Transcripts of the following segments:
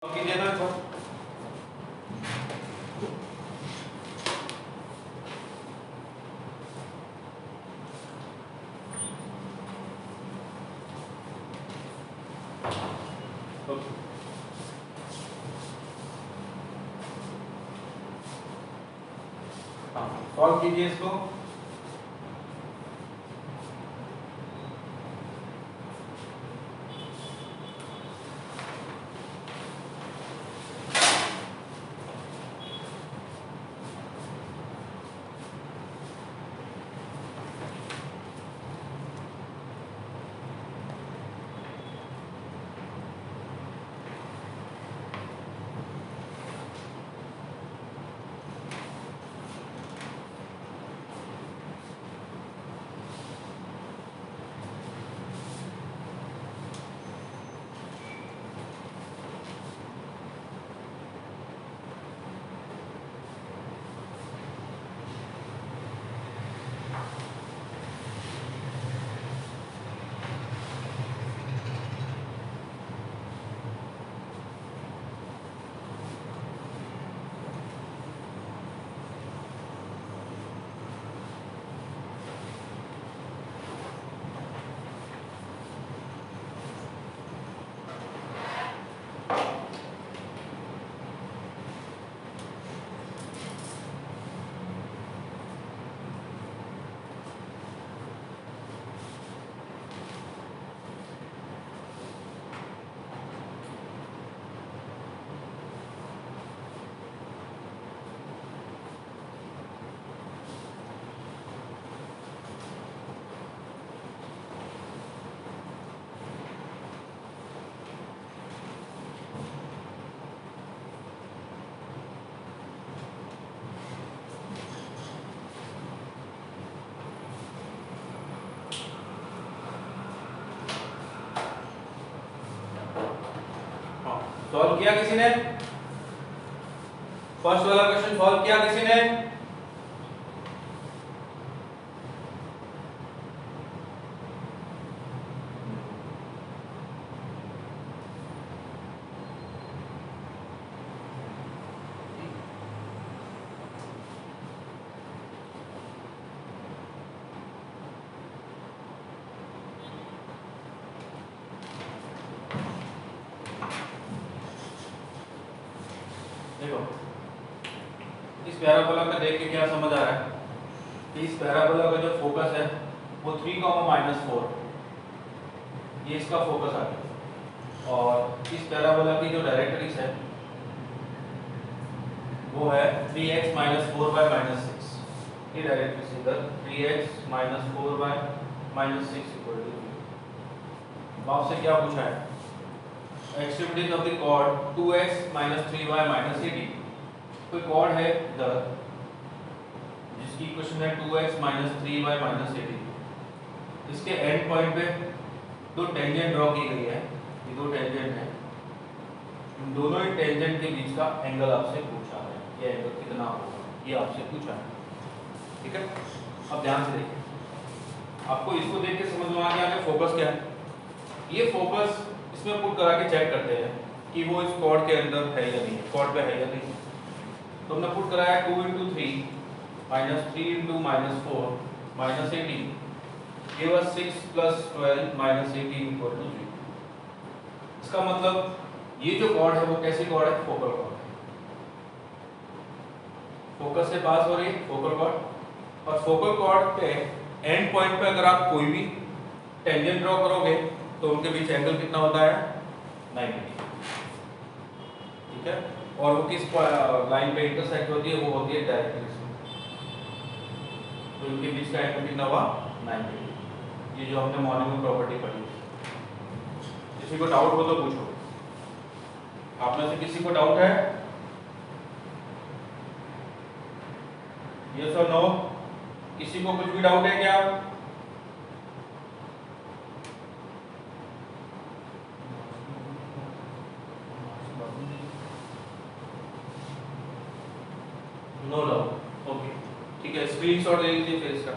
कीजिए तो इसको। सॉल्व कीजिए इसको। सॉल्व किया किसी ने? फर्स्ट वाला क्वेश्चन सॉल्व किया किसी ने? देखो इस पैराबोला का देख के क्या समझ आ रहा है कि इस पैराबोला का जो फोकस है वो 3, -4 ये इसका फोकस आ गया और इस पैराबोला की जो डायरेक्ट्रिक्स है वो है 3x - 4/-6 ये डायरेक्ट्रिक्स इधर 3x - 4/-6 = 0। आपसे क्या पूछा है? Extremities of the cord 2x - 3y - 18 कोई कॉर्ड है इधर जिसकी इक्वेशन है 2x - 3y - 18 इसके एंड पॉइंट पे दो टेंजेंट ड्रॉ की गई है। ये दो टेंजेंट है, इन दोनों ही टेंजेंट के बीच का एंगल आपसे पूछा है, ये एंगल कितना होगा ये आपसे पूछा है। ठीक है, अब ध्यान से देखिए, आपको इसको देख के समझ में आ गया कि फोकस क्या है। ये फोकस इसमें पुट करा के चेक करते हैं कि वो इस कॉर्ड के अंदर है या नहीं, कॉर्ड पे है या नहीं। तो हमने पुट कराया 2 × 3 - 3 × -4 - 18 give us 6 + 12 - 18 = 0। इसका मतलब ये जो कॉर्ड है वो कैसी कॉर्ड है? फोकल कॉर्ड है। फोकस से पास हो रही है फोकल कॉर्ड, और फोकल कॉर्ड पे एंड पॉइंट पे अगर आप कोई भी टेंजेंट ड्रॉ करोगे तो उनके बीच एंगल कितना होता है? 90। ठीक है, और वो किस लाइन पे इंटरसेक्ट होती है? वो होती है डायरेक्ट्रिक्स। तो इनके बीच का एंगल कितना हुआ? 90। ये जो हमने मॉर्निंग में प्रॉपर्टी पढ़ी। किसी को डाउट हो तो पूछो। आप में से किसी को डाउट है? यस और नो? किसी को कुछ भी डाउट है क्या? नो डाउट, ओके ठीक है, स्क्रीनशॉट ले लीजिए फिर इसका।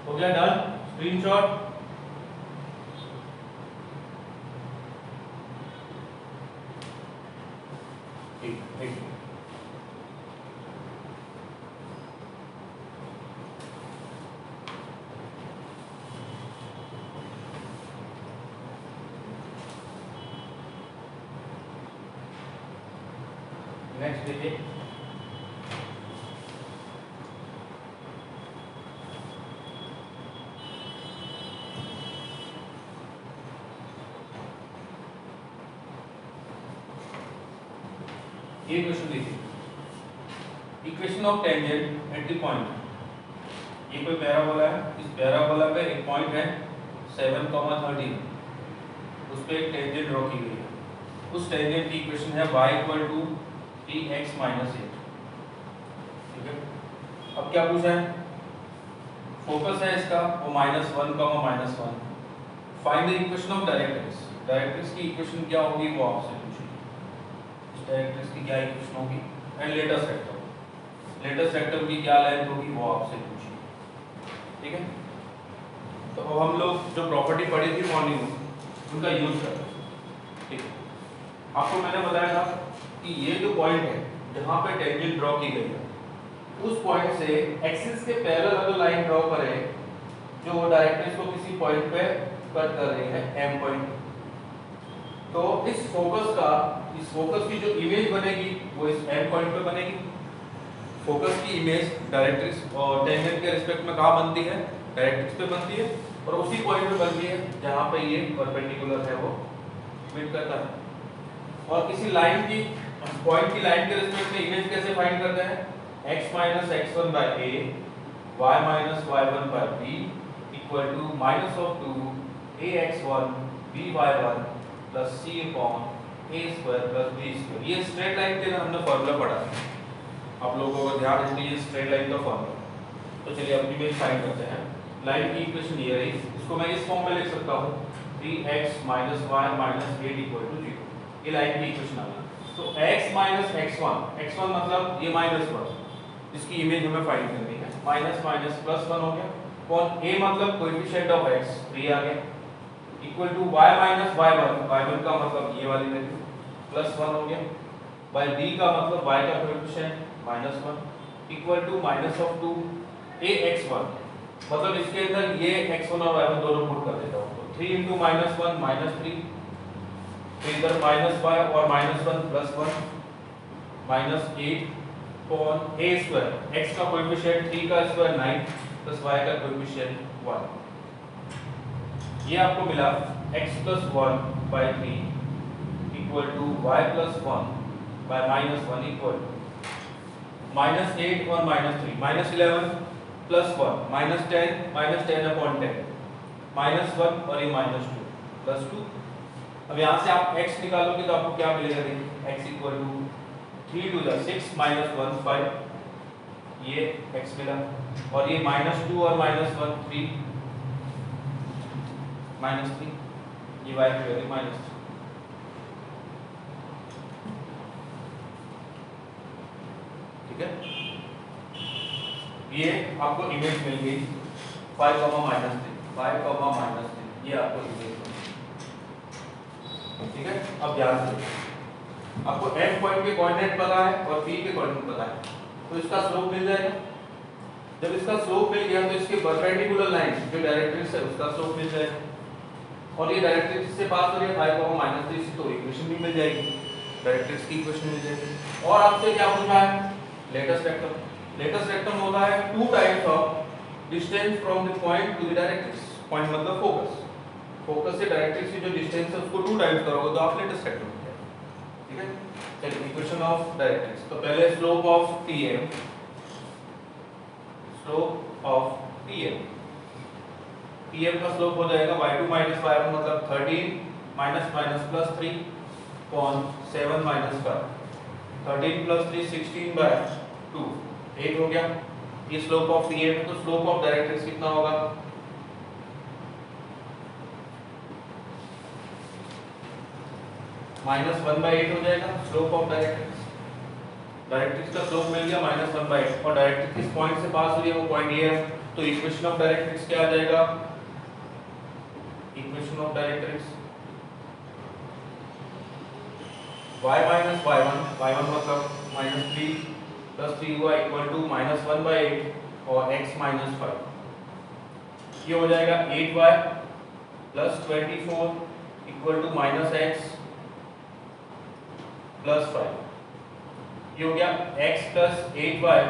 हो गया डन, स्क्रीनशॉट। ठीक ठीक। नेक्स्ट देखिए, ये क्वेश्चन देखिए, equation of tangent at the point, ये कोई पैराबोला है, इस पैराबोला पे एक पॉइंट है 7,13, उस पे एक टेंजेंट ड्रॉ की गई है, उस टेंजेंट की इक्वेशन है y = 3x - 8। ठीक है, अब क्या पूछा है, फोकस है इसका वो -1, -1। Find the equation of directrix, directrix की इक्वेशन क्या होगी वो आपसे पूछी, इस डायरेक्ट्रिक्स की क्या इक्वेशन होगी, एंड लेटेस्ट रेक्टम की क्या लेंथ होगी वो आपसे पूछी। ठीक है, तो अब हम लोग जो प्रॉपर्टी पढ़ी थी मॉर्निंग में उनका यूज करते हैं। ठीक है, आपको मैंने बताया था कि ये जो पॉइंट है जहाँ पे टेंजेंट ड्रॉ की गई है, उस पॉइंट से एक्सिस के पैरेलल अगर लाइन ड्रॉ करें जो डायरेक्ट्रिक्स को किसी पॉइंट पे कट कर रही है एम पॉइंट, तो इस फोकस की जो इमेज बनेगी वो इस एम पॉइंट पे बनेगी। फोकस की इमेज डायरेक्ट्रिक्स और टेंजेंट के रिस्पेक्ट में कहाँ बनती है, डायरेक्ट्रिक्स पे बनती है, और उसी पॉइंट पे बनती है जहाँ पे ये परपेंडिकुलर है वो मीट करता है। और किसी लाइन की पॉइंट की लाइन के रिस्पेक्ट में इमेज कैसे फाइंड करते हैं, x - x1 by a, y - y1 by b equal to -2 ax1 by1 plus c upon a square plus b square। ये स्ट्रेट लाइन के हमने फॉर्मूला पढ़ा है, आप लोगों को ध्यान रखना, ये स्ट्रेट लाइन का फॉर्मूला। तो चलिए अब इमेज फाइंड करते हैं। लाइन की इक्वेशन ये रही, इसको मैं इस फॉर्म में लिख सकता हूँ 3x - y - 8 = 0। ये लाइन की इक्वेशन आ गई। तो x - x1 मतलब ये -1, इसकी इमेज हमें फाइंड करनी है, माइनस माइनस प्लस 1 हो गया, कौन a मतलब कोएफिशिएंट ऑफ x 3 आ गया, इक्वल टू y - y1 का मतलब ये वाली वैल्यू प्लस 1 हो गया, बाय b का मतलब y का कोएफिशिएंट -1 इक्वल टू -2 ax1, मतलब इसके अंदर ये x1 और y1 दोनों पुट कर देता हूं, तो 3 * -1 -3, तो इधर -5 और -1 + 1 -8 अपॉन a स्क्वायर, x का कोएफिशिएंट 3 का स्क्वायर 9 प्लस y का कोएफिशिएंट 1। ये आपको मिला x + 1/3 equal to y + 1/-1 equal -8 और -3, -11 + 1 -10 अपॉन 10 -1 और ये -2 + 2। अब यहाँ से आप x निकालोगे तो आपको क्या मिलेगा, देखिए x = 3 × 6 - 1 5, ये x मिला, और ये -2 और -1 3 -3, ये y की वैल्यू -3। ठीक है, ये आपको इमेज मिल गई 5, -3, ये आपको इमेज मिल गई। ठीक है, अब ध्यान से आपको m पॉइंट के कोऑर्डिनेट पता है और p के कोऑर्डिनेट पता है, तो इसका स्लोप मिल जाएगा। जब इसका स्लोप मिल गया तो इसके परपेंडिकुलर लाइन जो डायरेक्ट्रिक्स है उसका स्लोप मिल जाएगा, और ये डायरेक्ट्रिक्स से पास हो रही है 5, -3 से, तो इक्वेशन भी मिल जाएगी, डायरेक्ट्रिक्स की इक्वेशन मिल जाएगी। और आपसे क्या पूछा है, लेटेस्ट रेक्टम। लेटेस्ट रेक्टम होता है 2 times of distance from the point two the directrix, point मतलब फोकस, फोकस से डायरेक्ट्रिक्स की जो डिस्टेंस है उसको 2 टाइम्स करोगे तो आप लेटेस्ट रेक्टम हो जाएगा। ठीक है, चलिए इक्वेशन ऑफ डायरेक्ट्रिक्स, तो पहले slope of Tm, slope of Tm, Tm का स्लोप हो जाएगा y2 - y1 मतलब 13 - +3 अपॉन 7 - 5, 13 + 3 16/2, 8 हो गया। ये स्लोप ऑफ Tm है, तो स्लोप ऑफ डायरेक्ट्रिक्स कितना होगा, -1/8 हो जाएगा स्लोप ऑफ डायरेक्ट्रिक्स। डायरेक्ट्रिक्स का स्लोप मिल गया -1/8 और डायरेक्ट्रिक्स किस पॉइंट से पास हो रही है वो पॉइंट ये है, तो इक्वेशन ऑफ डायरेक्ट्रिक्स क्या आ जाएगा, equation of directrix y minus y1 मतलब -3 + 3 हुआ इक्वल टू -1/8 और x माइनस 5, ये हो जाएगा 8y + 24 इक्वल टू -x + 5, ये हो गया x + 8y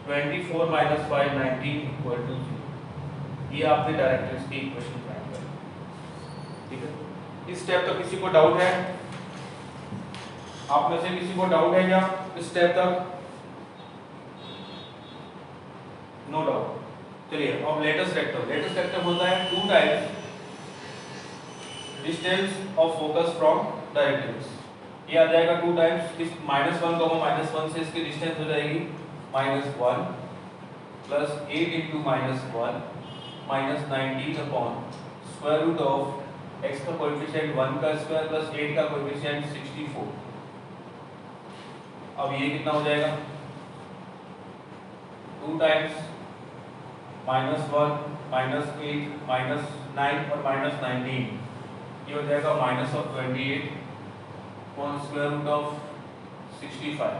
24 - 5 19 इक्वल टू 0। ये आपने डायरेक्ट्रिक्स की इक्वेशन फाइंड कर, ठीक है। इस स्टेप तक किसी को डाउट है? आप में से किसी को डाउट है क्या इस स्टेप तक? No doubt. चलिए अब लेटेस्ट वेक्टर होता है 2 times distance of focus from directrix. ये आ जाएगा 2 टाइम्स इस -1, -1 से इसकी डिस्टेंस हो जाएगी -1 + 8 × -1 -19 upon square root of x का कोएफिशिएंट 1 का स्क्वायर + 8 का कोएफिशिएंट 64। अब ये कितना हो जाएगा, 2 टाइम्स -1 -8 -9 और -19, ये हो जाएगा -28 अपॉन स्क्वायर रूट ऑफ 65।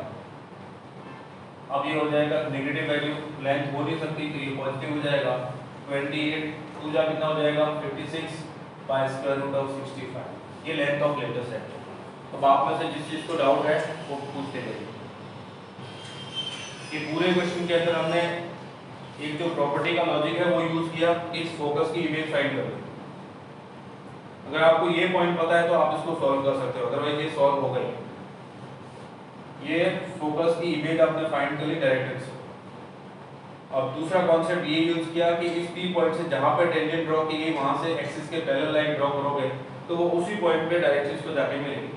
अब ये हो जाएगा नेगेटिव वैल्यू, लेंथ हो नहीं सकती तो ये पॉजिटिव हो जाएगा, 28 2 जा कितना हो जाएगा 56 बाय स्क्वायर रूट ऑफ 65। ये लेंथ ऑफ लेटेस्ट वेक्टर। तो आप में से जिस चीज को डाउट है वो पूछते रहिए। ये पूरे क्वेश्चन के अंदर हमने एक जो प्रॉपर्टी का लॉजिक है वो यूज किया, इस फोकस की इमेज फाइंड करो। अगर आपको ये पॉइंट पता है तो आप इसको सॉल्व कर सकते हो, अदरवाइज ये सॉल्व हो गई। ये फोकस की इमेज आपने फाइंड कर ली डायरेक्ट्रिक्स। अब दूसरा कॉन्सेप्ट ये यूज किया कि इस P पॉइंट से जहां पे टेंजेंट ड्रॉ की गई वहां से एक्सिस के पैरेलल लाइन ड्रॉ करोगे तो वो उसी पॉइंट पे डायरेक्ट्रिक्स को जाके मिलेगी।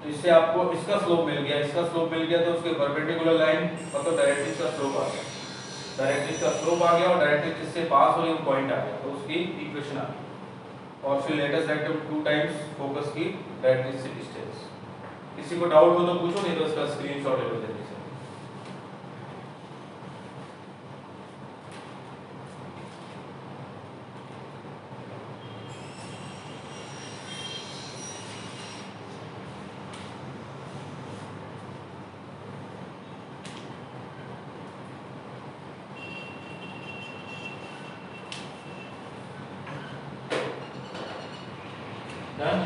तो इससे आपको इसका स्लोप मिल गया, इसका स्लोप मिल गया तो उसके परपेंडिकुलर लाइन मतलब डायरेक्ट्रिक्स का स्लोप आ गया, डायरेक्ट्रिक्स का स्लोप आ गया और डायरेक्ट्रिक्स जिससे पास हो रही वो पॉइंट आ गया, तो उसकी इक्वेशन आ गई। और फिर लेटेस्ट वेक्टर 2 टाइम्स फोकस की डायरेक्ट्रिक्स से डिस्टेंस। किसी को डाउट हो तो पूछो, नहीं तो इसका स्क्रीनशॉट ले लो जल्दी से। Done?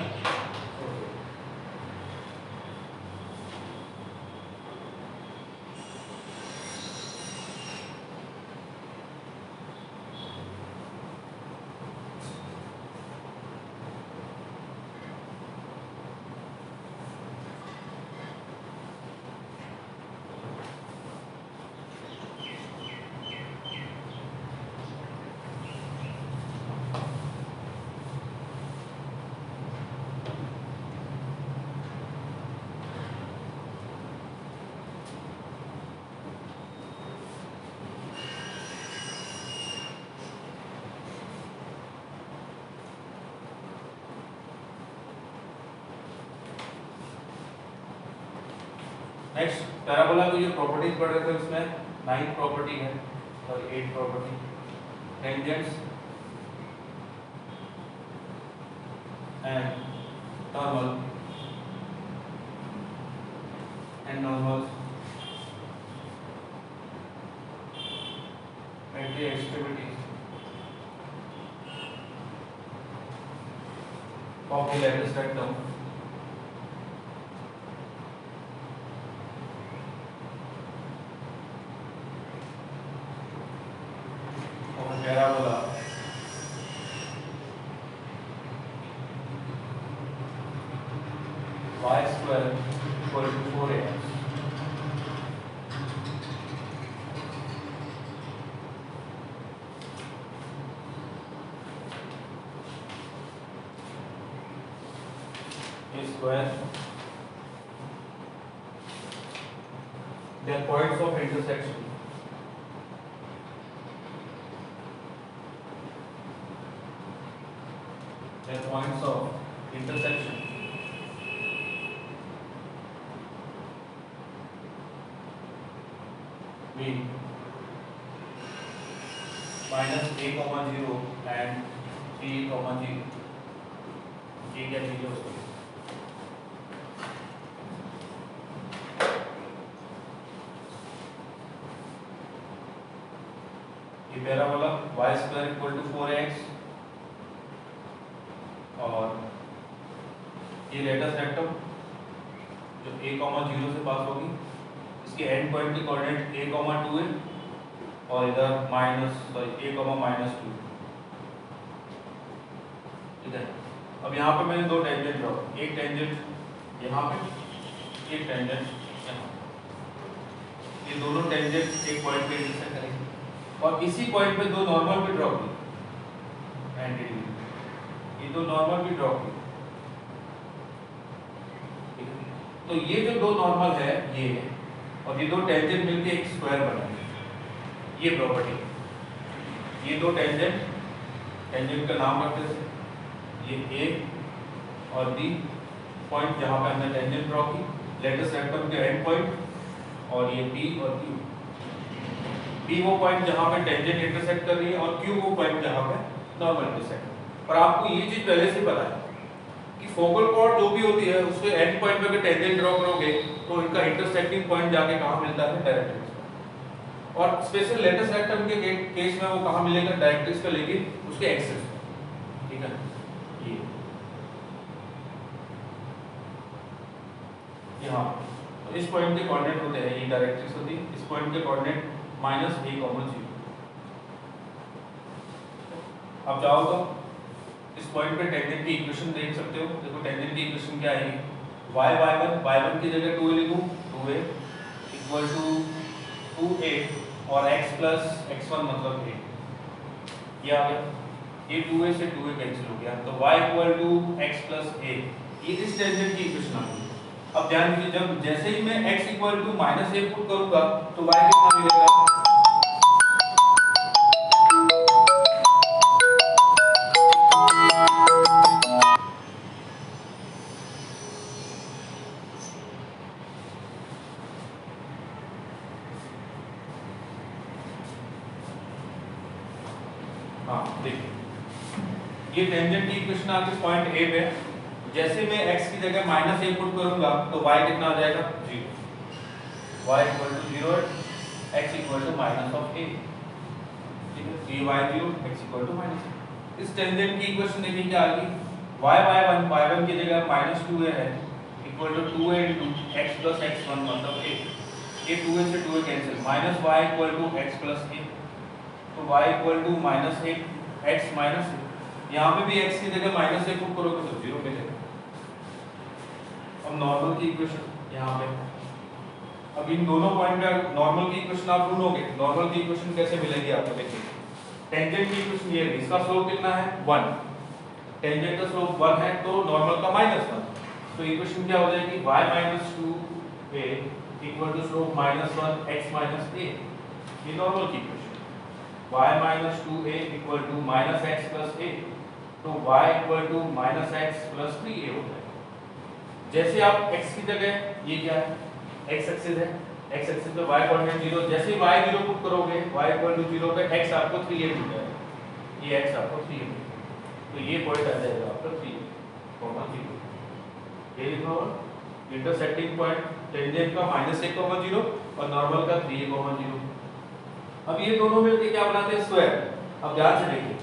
नेक्स्ट पैराबोला की जो प्रॉपर्टीज पढ़ रहे थे उसमें 9th प्रॉपर्टी है और 8th property, tangents and normal and normals at the extremities of the latus rectum parabola y² = 4ax। square, their points of intersection v minus a comma 0 and b comma 0, ये क्या चीज है उसकी। ये parabola y square equal to 4x और ये latus rectum जो a comma 0 से पास होगी, इसके एंड पॉइंट की कोऑर्डिनेट a कॉमा 2 है और इधर a कॉमा माइनस 2, ठीक है। अब यहाँ पे मैंने दो टेंजेंट ड्रॉ, एक टेंजेंट यहाँ पे, एक टेंजेंट यहाँ, ये दोनों टेंजेंट एक पॉइंट पे इंटरसेक्ट करेंगे और इसी पॉइंट पे दो नॉर्मल भी ड्रॉ की एंटी डिग्री, ये दो नॉर्मल भी ड्रॉ की, तो ये जो दो नॉर्मल है ये और ये दो टेंजेंट मिलके एक स्क्वायर बनाएंगे, ये प्रॉपर्टी। ये दो टेंजेंट, टेंजेंट का नाम रखते थे, ये A और B पॉइंट जहां पे हमने टेंजेंट ड्रॉ की, लेटेस्ट रेक्टम के एंड पॉइंट, और ये P और Q। P वो पॉइंट जहां पे टेंजेंट इंटरसेक्ट कर रही है और Q वो पॉइंट जहां पे नॉर्मल इंटरसेक्ट। और आपको ये चीज पहले से पता है कि फोकल कॉर्ड जो भी होती है उसके एंड पॉइंट पे अगर टेंजेंट ड्रॉ करोगे तो इनका इंटरसेक्टिंग पॉइंट जाके कहां मिलता है, डायरेक्ट्रिक्स। और स्पेशल लेटेस्ट रेक्टम के केस में वो कहां मिलेगा, डायरेक्ट्रिक्स पे, लेकिन उसके एक्सिस, ठीक है। ये यहाँ तो इस पॉइंट के कोऑर्डिनेट होते हैं, ये डायरेक्ट्रिक्स होती है, इस पॉइंट के कोऑर्डिनेट माइनस a कॉमा 0। अब चाहो तो इस पॉइंट पे टेंजेंट की इक्वेशन देख सकते हो। देखो टेंजेंट की इक्वेशन क्या आएगी, y1 की जगह 2a लिखूं, 2a इक्वल टू 2a और x प्लस x1 मतलब a, ये आ गया। ये 2a से 2a कैंसिल हो गया तो y equal to x plus a, ये इस टेंजेंट की इक्वेशन आ गई। अब ध्यान दीजिए, जब जैसे ही मैं x equal to minus a put करूंगा तो y कितना मिलेगा, हाँ देखिए ये टेंजेंट की इक्वेशन आ गई पॉइंट a पे। जैसे मैं x की जगह माइनस a पुट करूंगा तो y कितना आ जाएगा, 0, y equal to 0, x equal to minus of a, ठीक है। ये y 0, x equal to minus a। इस टेंजेंट की इक्वेशन देखिए क्या आ गई, y1 की जगह माइनस 2a है equal to 2a into x plus x1 मतलब a, ये 2a से 2a cancel, minus y equal to x plus a, तो y equal to minus a x minus a, यहाँ पे भी x की जगह माइनस a पुट करोगे तो 0 मिलेगा। अब नॉर्मल की इक्वेशन यहाँ पे, अब इन दोनों पॉइंट पे नॉर्मल की इक्वेशन आप ढूंढोगे, नॉर्मल की इक्वेशन कैसे मिलेगी आपको, देखिए टेंजेंट की इक्वेशन ये है, इसका स्लोप कितना है 1, टेंजेंट का स्लोप 1 है तो नॉर्मल का -1, तो इक्वेशन क्या हो जाएगी y minus 2a equal to slope -1 x minus a, ये नॉर्मल की equation. y minus 2a equal to minus x plus a, तो y equal to minus x plus 3a होता है। जैसे आप x की जगह, ये क्या है x एक्सिस है, x एक्सिस पे y कोऑर्डिनेट 0, जैसे ही y 0 पुट करोगे y इक्वल टू 0 पे x आपको 3a मिल जाएगा, ये x आपको 3a, तो ये पॉइंट आ जाएगा आपका 3, 0, ये लिखो इंटरसेक्टिंग पॉइंट टेंजेंट का -1, 0 और नॉर्मल का 3a, 0। अब ये दोनों मिलके क्या बनाते हैं, स्क्वायर। अब ध्यान से देखिए,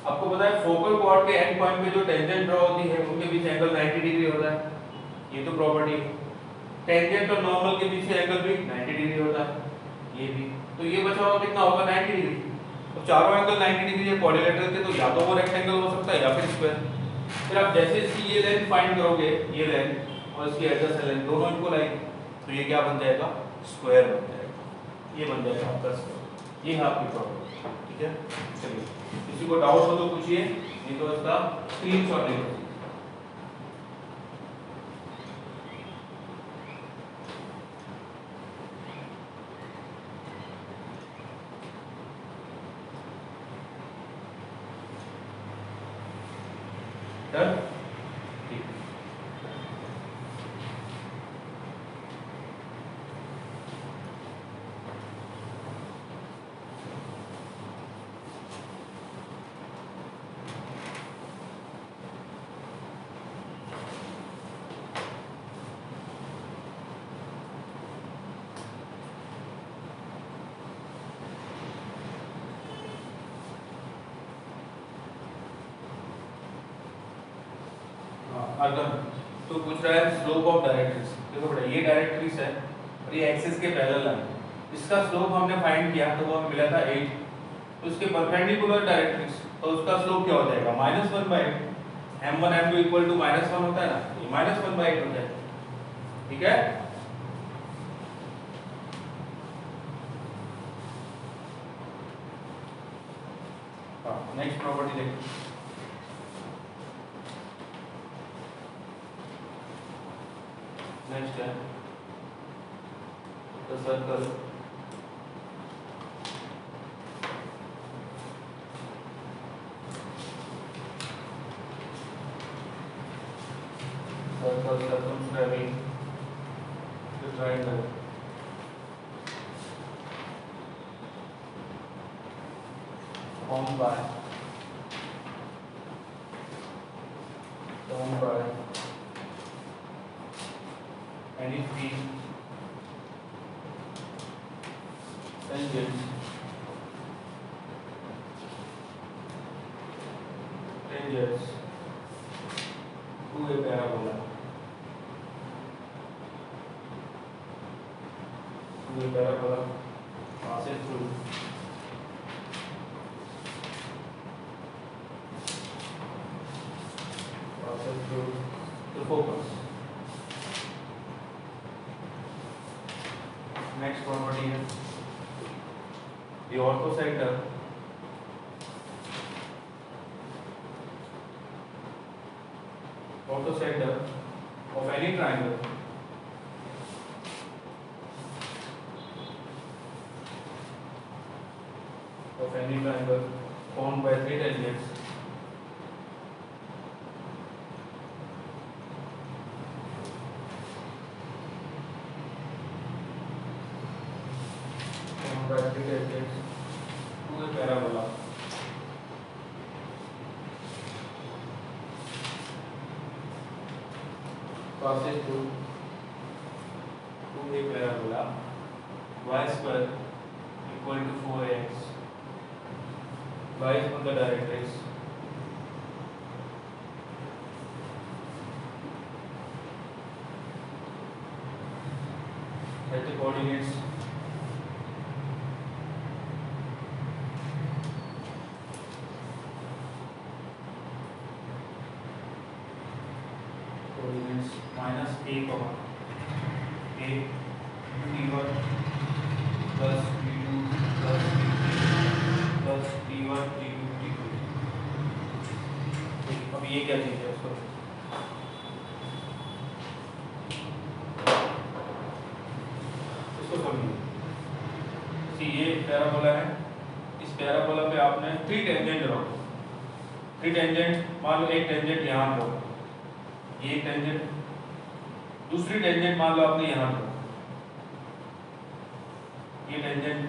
आपको पता है फोकल कॉर्ड के एंड पॉइंट पे जो टेंजेंट ड्रॉ होती है उनके बीच एंगल 90 डिग्री होता है, ये तो प्रॉपर्टी है। टेंजेंट और नॉर्मल के बीच एंगल भी 90 डिग्री होता है, ये भी, तो ये बचा हुआ कितना होगा 90 डिग्री। तो चारों एंगल 90 डिग्री है क्वाड्रिलेटरल के, तो या तो वो रेक्टेंगल हो सकता है या फिर स्क्वायर। फिर आप जैसे इसकी ये लेंथ फाइंड करोगे, ये लेंथ और इसकी एडजसेंट लेंथ दोनों इक्वल आएगी, तो ये क्या बन जाएगा, स्क्वायर बन जाएगा, ये बन जाएगा आपका स्क्वायर। ये है आपकी प्रॉपर्टी, ठीक है। चलिए किसी को डाउट हो तो पूछिए, नहीं तो इसका स्क्रीनशॉट ले लो। डन, ठीक। आर्गन तो पूछ रहा है स्लोप ऑफ डायरेक्ट्रिक्स। देखो बेटा ये डायरेक्ट्रिक्स है और ये एक्सिस के पैरेलल है, इसका स्लोप हमने फाइंड किया तो वो हमें मिला था 8, तो उसके परपेंडिकुलर डायरेक्ट्रिक्स तो उसका स्लोप क्या हो जाएगा -1/8। m1 m2 इक्वल टू -1 होता है ना, ये -1/8 हो जाएगा। ठीक है, हाँ नेक्स्ट प्रॉपर्टी देखो। नेक्स्ट है the circle circumscribing the triangle formed by any three tangents to a parabola passes through the focus. Next property है the orthocenter of any triangle formed by three tangents to a parabola passes through to a parabola y square equal to 4ax. Y is on the directrix at the coordinates minus a comma a t1 plus t2 plus t3 plus t1 t2 t2। अब ये क्या चीज है उसको समझिए। ये parabola है, इस पैराबोला पे आपने थ्री टेंजेंट रखो। थ्री टेंजेंट मान लो एक टेंजेंट यहाँ रखो, ये एक टेंजेंट, दूसरी टेंजेंट मान लो आपने यहाँ रखो, ये टेंजेंट,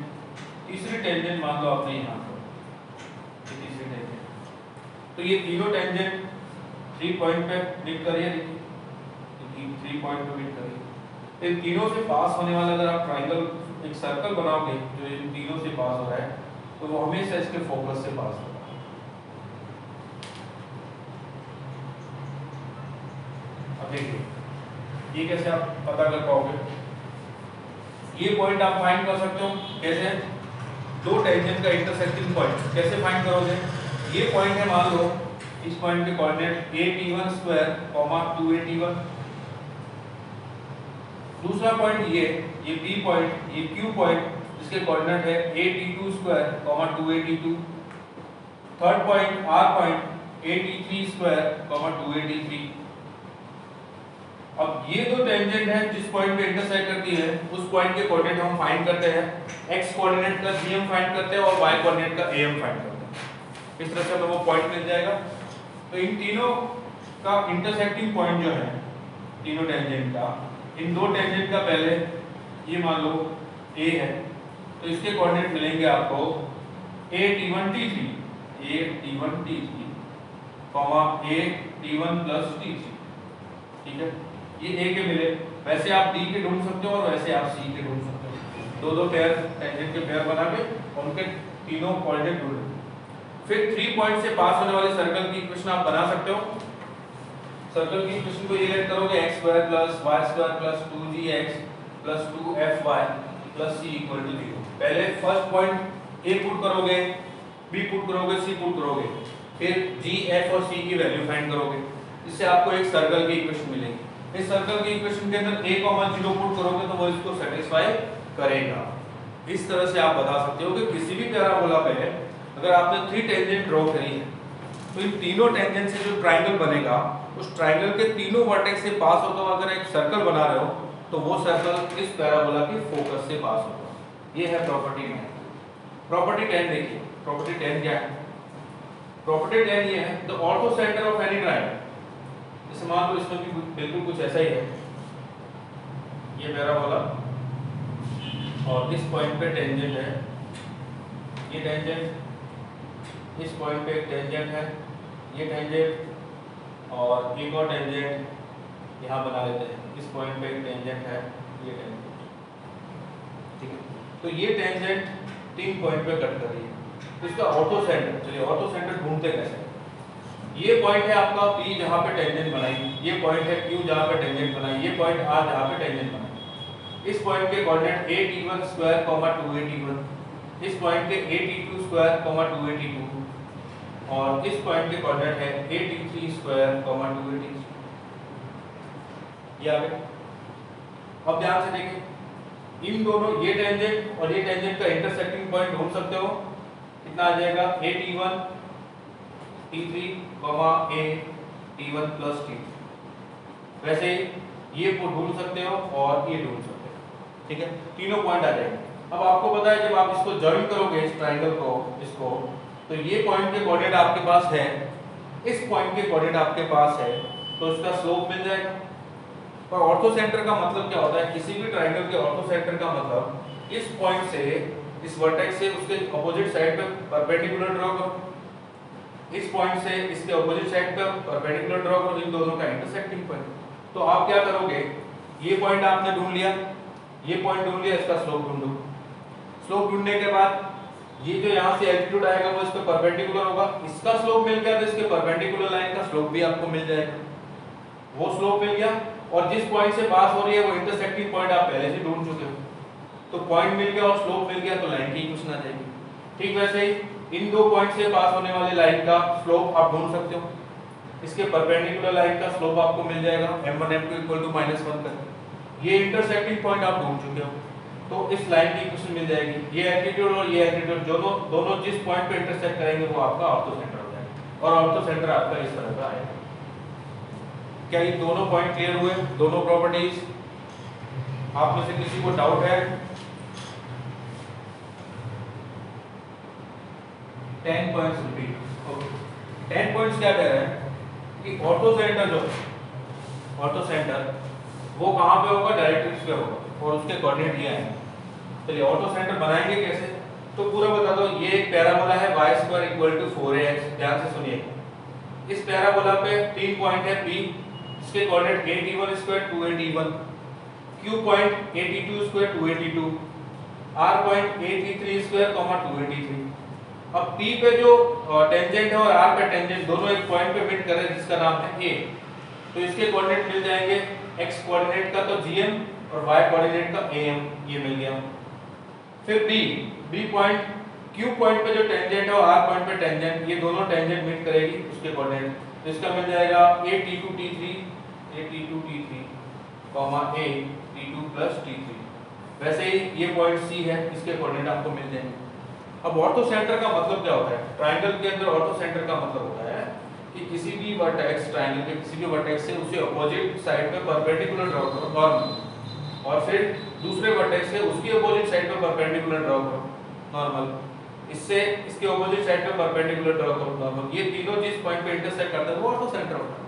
तीसरी टेंजेंट मान लो आपने यहाँ रखो, ये तीसरी टेंजेंट। तो ये तीनों टेंजेंट 3 पॉइंट पे मीट कर रही है, 3 पॉइंट पे मीट कर रही है। तो इन तीनों से पास होने वाला अगर आप ट्राइंगल एक सर्कल बनाओगे जो इन तीनों से पास हो रहा है तो वो हमेशा इसके फोकस से पास होगा। अब देखिए ये कैसे आप पता कर पाओगे, ये पॉइंट आप फाइंड कर सकते हो कैसे, दो टेंजेंट का इंटरसेक्टिंग पॉइंट कैसे फाइंड करोगे। ये पॉइंट है मान लो इस पॉइंट के कोऑर्डिनेट at1 स्क्वायर 2at1, दूसरा पॉइंट ये p पॉइंट, ये q पॉइंट जिसके कोऑर्डिनेट है at2 square 2at2, third point r point at3 square 2at3। अब ये दो टेंजेंट हैं जिस पॉइंट पे इंटरसेक्ट करती है उस पॉइंट के कोऑर्डिनेट हम फाइंड करते हैं, x कोऑर्डिनेट का gm फाइंड करते हैं और y कोऑर्डिनेट का am फाइंड करते हैं। इस तरह से हमें वो पॉइंट मिल जाएगा। तो इन तीनों का इंटरसेक्टिंग पॉइंट जो है तीनों टेंजेंट का, इन दो टेंजेंट का पहले ये मान लो a है तो इसके कोऑर्डिनेट मिलेंगे आपको at1 t3 at1 plus t3। ठीक है, ये a के मिले, वैसे आप d के ढूंढ सकते हो और वैसे आप c के ढूंढ सकते हो, दो दो पेयर टेंजेंट के पेयर बना के उनके तीनों कोऑर्डिनेट ढूंढो। फिर 3 पॉइंट से पास होने वाले सर्कल की इक्वेशन आप बना सकते हो। सर्कल की इक्वेशन को ये लेट करोगे x square plus y square plus 2gx plus 2fy plus c equal to 0। पहले फर्स्ट पॉइंट a पुट करोगे, b पुट करोगे, c पुट करोगे, फिर g, f और c की वैल्यू फाइंड करोगे। इससे आपको एक सर्कल की इक्वेशन मिलेगी। इस सर्कल की इक्वेशन के अंदर a, 0 पुट करोगे तो वो इसको सेटिस्फाई करेगा। इस तरह से आप बता सकते हो कि किसी भी पैराबोला पे अगर आपने 3 टेंजेंट ड्रॉ करी है तो इन तीनों टेंजेंट से जो ट्रायंगल बनेगा उस ट्रायंगल के तीनों वर्टेक्स से पास होता हुआ अगर एक सर्कल बना रहे हो तो वो सर्कल इस पैराबोला के फोकस से पास होगा। ये है प्रॉपर्टी 9। प्रॉपर्टी 10 देखिए, प्रॉपर्टी 10 क्या है? प्रॉपर्टी 10 ये है the ortho centre of any triangle. इस मान लो इसमें भी बिल्कुल कुछ ऐसा ही है, ये पैराबोला और इस पॉइंट पे टेंजेंट है, ये टेंजेंट, इस पॉइंट पे एक टेंजेंट है, ये टेंजेंट और एक और टेंजेंट यहाँ बना लेते हैं। इस पॉइंट पे एक टेंजेंट है, ये टेंजेंट, ठीक है। तो ये टेंजेंट 3 पॉइंट पे कट कर रही है। तो इसका ऑर्थो सेंटर, चलिए ऑर्थो सेंटर ढूंढते कैसे? ये पॉइंट है आपका P जहाँ पे टेंजेंट बनाई, ये पॉइंट है Q जहाँ पे टेंजेंट बनाई, ये पॉइंट R जहाँ पे टेंजेंट बनाई। इस पॉइंट के कोऑर्डिनेट 8e1 स्क्वायर 281, इस पॉइंट के 8e2 स्क्वायर 282 और इस पॉइंट के कोऑर्डिनेट है 8e3 स्क्वायर 283। ये आ गए। अब ध्यान से देखिए, इन दोनों ये टेंजेंट और ये टेंजेंट का इंटरसेक्टिंग पॉइंट ढूंढ सकते हो। कितना आ जाएगा? 8e1 t3 a t1 plus t3। वैसे ये ढूंढ सकते हो और ये ढूंढ सकते हो, ठीक है। तीनों पॉइंट आ जाएंगे। अब आपको पता है जब आप इसको जॉइन करोगे इस ट्रायंगल को, इसको, तो ये पॉइंट के कोऑर्डिनेट आपके पास है, इस पॉइंट के कोऑर्डिनेट आपके पास है, तो इसका स्लोप मिल जाएगा। और ऑर्थो सेंटर का मतलब क्या होता है? किसी भी ट्रायंगल के ऑर्थो सेंटर का मतलब इस पॉइंट से, इस वर्टेक्स से उसके अपोजिट साइड पे परपेंडिकुलर ड्रॉ करो, इस पॉइंट से इसके अपोजिट साइड पे परपेंडिकुलर ड्रॉ करो, इन दोनों का इंटरसेक्टिंग पॉइंट। तो आप क्या करोगे? ये पॉइंट आपने ढूंढ लिया, ये पॉइंट ढूंढ लिया, इसका स्लोप ढूंढो। स्लोप ढूंढने के बाद ये जो यहाँ से एल्टीट्यूड आएगा वो इस पे परपेंडिकुलर होगा, इसका स्लोप मिल गया तो इसके परपेंडिकुलर लाइन का स्लोप भी आपको मिल जाएगा। वो स्लोप मिल गया और जिस पॉइंट से पास हो रही है वो इंटरसेक्टिंग पॉइंट आप पहले से ढूंढ चुके हो, तो पॉइंट मिल गया और स्लोप मिल गया तो लाइन की इक्वेशन आ जाएगी। ठीक वैसे ही इन दो पॉइंट से पास होने वाली लाइन का स्लोप आप ढूंढ सकते हो, इसके परपेंडिकुलर लाइन का स्लोप आपको मिल जाएगा m1 m2 -1 कर। ये इंटरसेक्टिंग पॉइंट आप ढूंढ चुके हो, तो इस लाइन की इक्वेशन मिल जाएगी। ये एल्टीट्यूड और ये एल्टीट्यूड दोनों जिस पॉइंट पे इंटरसेक्ट करेंगे वो आपका ऑर्थो सेंटर हो जाएगा और ऑर्थो सेंटर आपका इस तरह का आएगा। क्या ये दोनों पॉइंट क्लियर हुए? दोनों प्रॉपर्टीज? आप में से किसी को डाउट है? 10 पॉइंट्स रिपीट। ओके, 10 पॉइंट्स क्या कह रहे हैं कि ऑर्थो सेंटर जो ऑर्थो सेंटर वो कहाँ पे होगा? डायरेक्ट्रिक्स पे होगा और उसके कोऑर्डिनेट ये हैं। चलिए ऑर्थो सेंटर बनाएंगे कैसे, तो पूरा बता दो। ये एक पैराबोला है y² = 4ax। ध्यान से सुनिए, इस पैराबोला पे 3 पॉइंट है P, इसके coordinate 8e1² 281, Q point 8e2² 282, R point 8e3² 283। अब P पे जो टेंजेंट है और R पे टेंजेंट दोनों एक पॉइंट पे मीट कर रहे हैं जिसका नाम है A, तो इसके कोऑर्डिनेट मिल जाएंगे x कोऑर्डिनेट का तो gm और y कोऑर्डिनेट का am, ये मिल गया। फिर B पॉइंट, Q पॉइंट पे जो टेंजेंट है और R पॉइंट पे टेंजेंट, ये दोनों टेंजेंट मीट करेगी उसके कोऑर्डिनेट, तो इसका मिल जाएगा a t2 t3 a t2 plus t3। वैसे ही ये पॉइंट C है, इसके कोऑर्डिनेट आपको मिल जाएंगे। अब ऑर्थो सेंटर का मतलब क्या होता है? ट्रायंगल के अंदर ऑर्थो सेंटर का मतलब होता है कि किसी भी वर्टेक्स, ट्रायंगल के किसी भी वर्टेक्स से उसे अपोजिट साइड पे परपेंडिकुलर ड्रॉ करो नॉर्मल, और फिर दूसरे वर्टेक्स से उसकी अपोजिट साइड पे परपेंडिकुलर ड्रॉ करो नॉर्मल, इससे इसके अपोजिट साइड पे परपेंडिकुलर ड्रॉ करो नॉर्मल। ये तीनों जिस पॉइंट पे इंटरसेक्ट करते हैं वो ऑर्थो सेंटर होता है।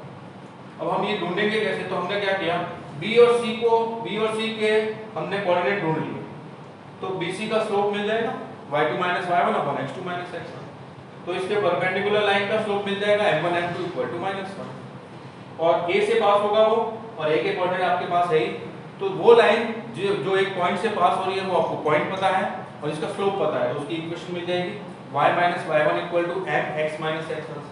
अब हम ये ढूंढेंगे कैसे? तो हमने क्या किया, B और C के हमने कोऑर्डिनेट ढूंढ लिए, तो BC का स्लोप मिल जाएगा y2 - y1 / x2 - x1, तो इसके परपेंडिकुलर लाइन का स्लोप मिल जाएगा m1 m2 = -1, और A से पास होगा वो, और A के कोऑर्डिनेट आपके पास है ही, तो वो लाइन जो एक पॉइंट से पास हो रही है वो आपको पॉइंट पता है और इसका स्लोप पता है, तो उसकी इक्वेशन मिल जाएगी y - y1 = mx - x1।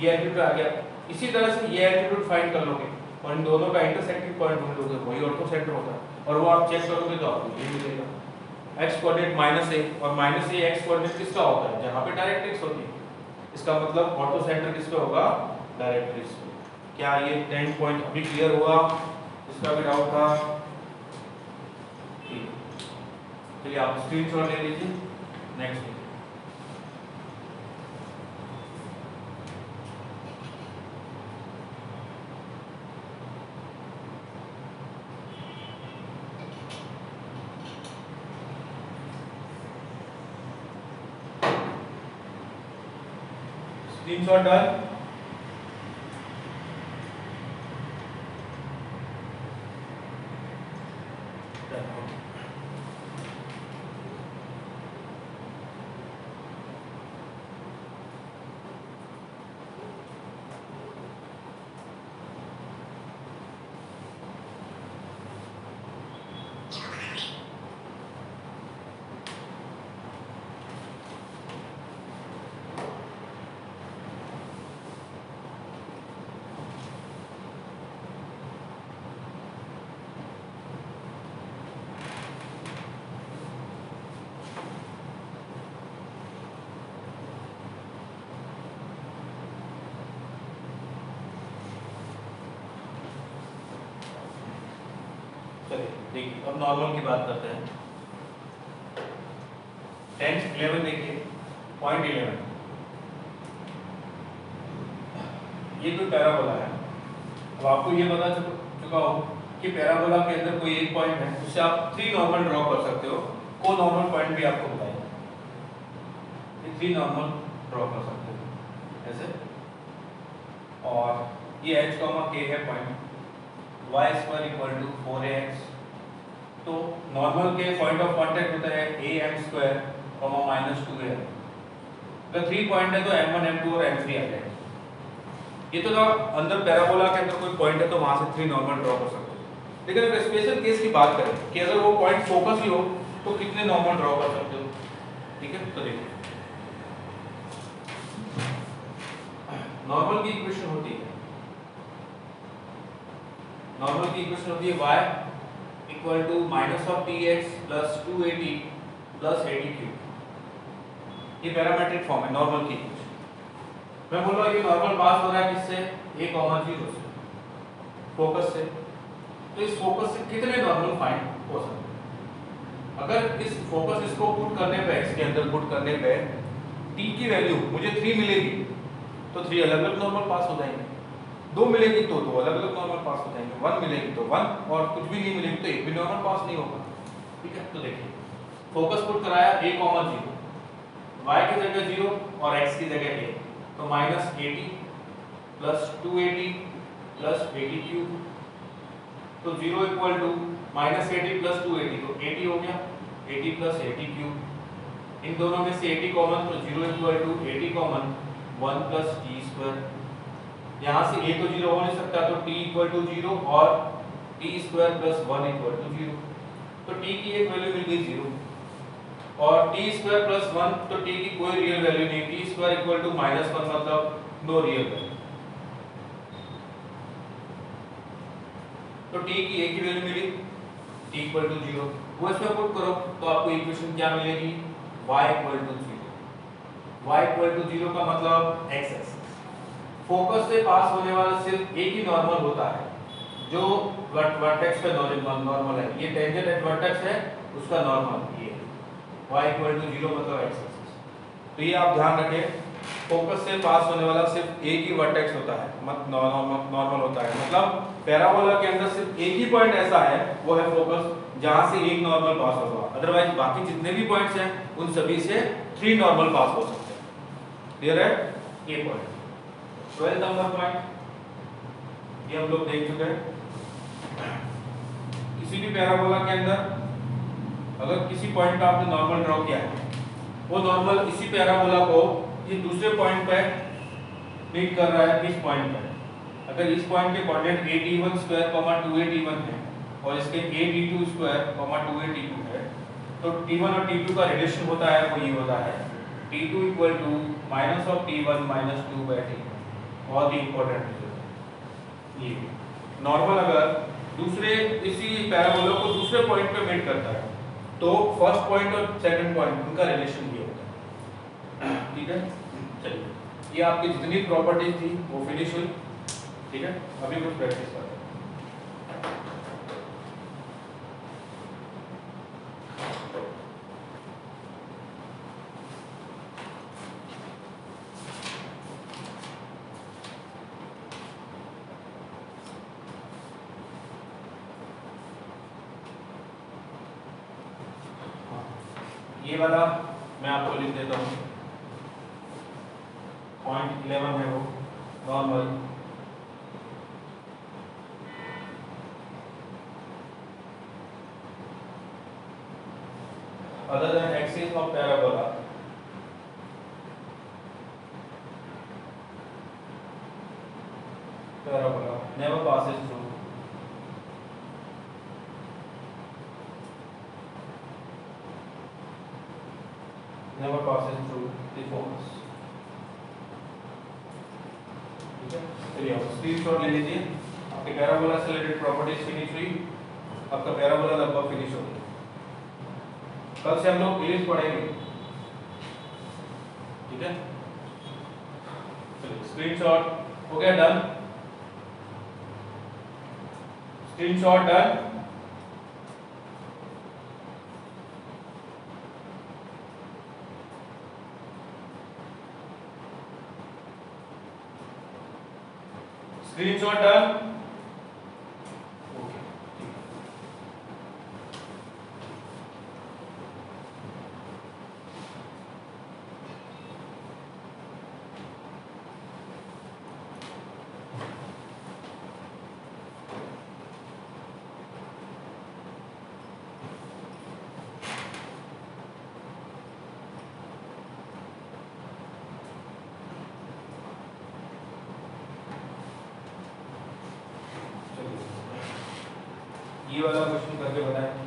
ये एल्टीट्यूड आ गया। इसी तरह से ये एल्टीट्यूड फाइंड कर लोगे और इन दोनों का इंटरसेक्टिंग पॉइंट ढूंढ लोगे, वही ऑर्थो सेंटर होता है, और वो आप चेक करोगे तो आपको ये मिलेगा x कोऑर्डिनेट -a, और -a x कोऑर्डिनेट किसका होता है, जहां पे डायरेक्ट्रिक्स होती है। इसका मतलब ऑर्थो सेंटर किस पे होगा, डायरेक्ट्रिक्स पे। क्या ये 10 पॉइंट अभी क्लियर हुआ? इसका भी डाउट था? चलिए आप स्क्रीनशॉट ले लीजिए। Next screenshot done. देखिए अब नॉर्मल की बात करते हैं। 10 11 देखिए, पॉइंट 11 ये कोई पैराबोला है। अब आपको ये पता चुका हो कि पैराबोला के अंदर कोई एक पॉइंट है, उससे आप 3 नॉर्मल ड्रॉ कर सकते हो। को नॉर्मल पॉइंट भी आपको बताएंगे, 3 नॉर्मल ड्रॉ कर सकते हो ऐसे। और ये h, k है पॉइंट, y² = 4ax। तो नॉर्मल के पॉइंट ऑफ कांटेक्ट होता है am² -2am। अगर 3 पॉइंट है तो m1 m2 और m3 आ जाएगा। ये तो अंदर पैराबोला के अंदर कोई पॉइंट है तो वहां से 3 नॉर्मल ड्रॉ कर सकते हो। लेकिन अगर स्पेशल केस की बात करें कि अगर वो पॉइंट फोकस ही हो तो कितने नॉर्मल ड्रॉ कर सकते हो, ठीक है। तो देखिए नॉर्मल की इक्वेशन होती है, नॉर्मल की इक्वेशन होती है y = -tx + 2at + 83। ये पैरामीट्रिक फॉर्म है नॉर्मल की इक्वेशन। मैं बोल रहा हूँ ये नॉर्मल पास हो रहा है किससे, a, 0 से, फोकस से। तो इस फोकस से कितने नॉर्मल फाइंड हो सकते हैं? अगर इस फोकस इसको पुट करने पे, इसके अंदर पुट करने पे t की वैल्यू मुझे 3 मिलेगी तो 3 अलग-अलग नॉर्मल पास हो जाएंगे, 2 मिलेगी तो 2 अलग-अलग नॉर्मल पास हो जाएंगे, 1 मिलेगी तो 1, और कुछ भी नहीं मिलेगी तो एक भी नॉर्मल पास नहीं होगा, ठीक है। तो देखिए फोकस पुट कराया a, 0, y की जगह 0 और x की जगह a, तो -80 + 280 + 83। तो 0 = -80 + 280, तो 80 हो गया, 80 + 83। इन दोनों में से 80 कॉमन, तो 0 = 80 कॉमन 1 + t²। यहाँ से a तो 0 हो नहीं सकता, तो t = 0 और t² + 1 = 0। तो t की एक वैल्यू मिल गई 0 और t² + 1, तो t की कोई रियल वैल्यू नहीं, t² = -1 मतलब नो रियल वैल्यू। तो t की एक ही वैल्यू मिली, t = 0। वो इसमें पुट करो तो आपको इक्वेशन क्या मिलेगी, y = 0। y = 0 का मतलब x एक्सिस। फोकस से पास होने वाला सिर्फ एक ही नॉर्मल होता है जो वर्टेक्स पे नॉर्मल है। ये टेंजेंट एट वर्टेक्स है, उसका नॉर्मल ये y = 0 मतलब x एक्सिस। तो ये आप ध्यान रखें, फोकस से पास होने वाला सिर्फ एक ही वर्टेक्स होता है, नॉर्मल होता है। मतलब पैराबोला के अंदर सिर्फ एक ही पॉइंट ऐसा है, वो है फोकस, जहां से एक नॉर्मल पास होगा। अदरवाइज बाकी जितने भी पॉइंट्स हैं उन सभी से 3 नॉर्मल पास हो सकते हैं। क्लियर है ये पॉइंट। 12 नंबर पॉइंट ये हम लोग देख चुके हैं। किसी भी पैराबोला के अंदर अगर किसी पॉइंट पे आपने नॉर्मल ड्रॉ किया है, वो नॉर्मल इसी पैराबोला को ये दूसरे पॉइंट पे मीट कर रहा है, इस पॉइंट पे। अगर इस पॉइंट के कोऑर्डिनेट 8t1² 2at1 है और इसके 8t2² 2at2 है, तो t1 और t2 का रिलेशन होता है वो ये होता है t2 = -t1 - 2/t। बहुत ही इंपॉर्टेंट है ये। नॉर्मल अगर दूसरे इसी पैराबोला को दूसरे पॉइंट पे मीट करता है तो फर्स्ट पॉइंट और सेकंड पॉइंट उनका रिलेशन ये होता है। ठीक है, चलिए ये आपकी जितनी प्रॉपर्टीज थी वो फिनिश हुई। ठीक है, अभी कुछ प्रैक्टिस करते हैं। ये वाला मैं आपको लिख देता हूँ, पॉइंट 11 है वो normal. other than axis of parabola never passes through the focus। ठीक है, चलिए स्क्रीनशॉट ले लीजिए। आपके पैराबोला से रिलेटेड प्रॉपर्टीज फिनिश हुई, आपका पैराबोला लगभग फिनिश हो गया। कल से हम लोग इंग्लिश पढ़ेंगे। ठीक है, चलिए स्क्रीनशॉट हो गया, done. Screenshot done. Screenshot done. ये वाला क्वेश्चन करके बताएं।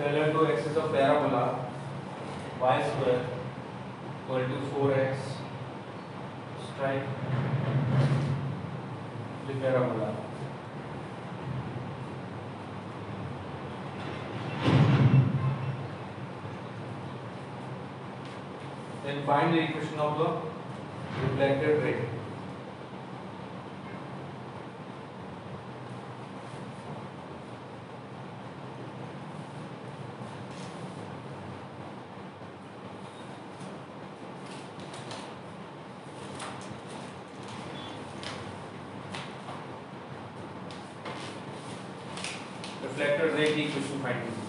Parallel to axis of parabola y square equal to 4x strike the parabola। Then find the equation of the reflected ray। Reflected ray की इक्वेशन फाइंड कीजिए।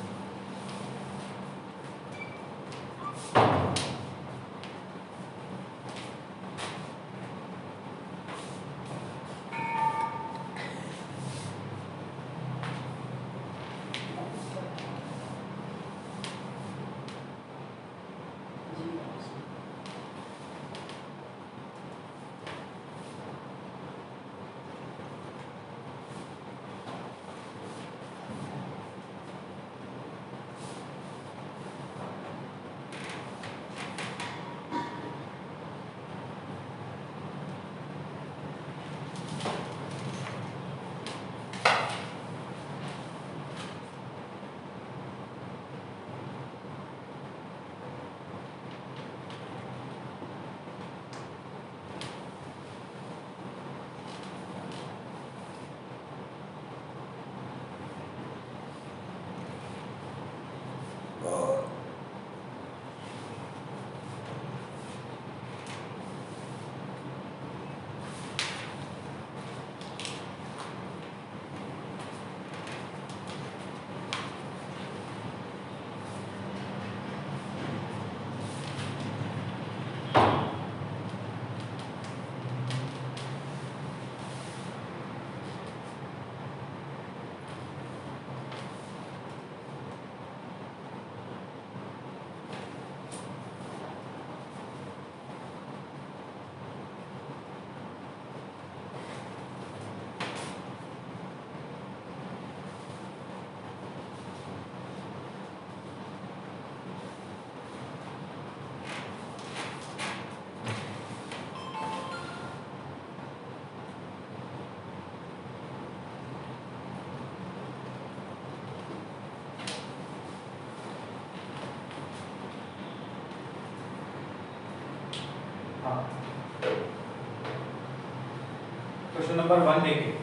Question number 1 देखिए,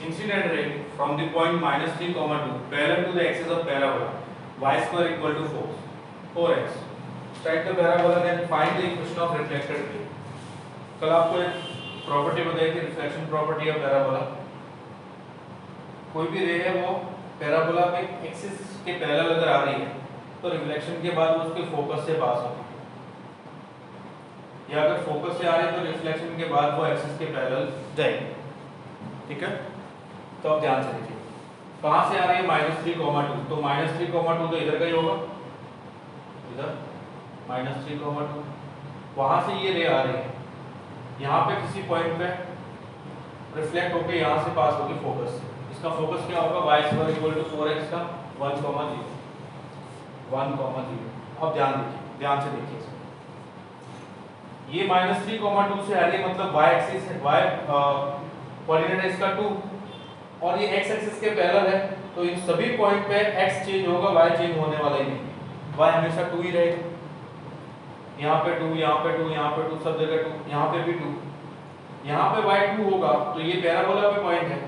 incident ray from the point -3, 2 parallel to the axis of parabola y² = 4x strike the parabola then find the equation of reflected ray. कल आपको एक property बताई थी, reflection property of parabola. कोई भी रे है वो पैराबोला पे एक्सिस के पैरेलल अगर आ रही है तो रिफ्लेक्शन के बाद वो उसके फोकस से पास होगी, या अगर फोकस से आ रही है तो रिफ्लेक्शन के बाद वो एक्सिस के पैरेलल जाएगी। ठीक है, तो अब ध्यान से देखिए, कहां से आ रही है -3, 2, तो -3, 2 तो इधर का ही होगा, इधर -3, 2 वहां से ये रे आ रही है, यहाँ पे किसी पॉइंट पे रिफ्लेक्ट होके यहाँ से पास होगी फोकस से। इसका फोकस क्या होगा, y² = 4x का 1, 0 1, 0। अब ध्यान से देखिए, ये -3, 2 से आ रही है, मतलब y एक्सिस है, y कोऑर्डिनेट है इसका 2 और ये x एक्सिस के पैरेलल है, तो इन सभी पॉइंट पे x चेंज होगा, y चेंज होने वाला ही नहीं, y हमेशा 2 ही रहेगा। यहाँ पे 2, यहाँ पे 2, यहाँ पे 2, सब जगह 2, यहाँ पे भी 2, यहाँ पे y 2 होगा, तो ये पैराबोला पे पॉइंट है,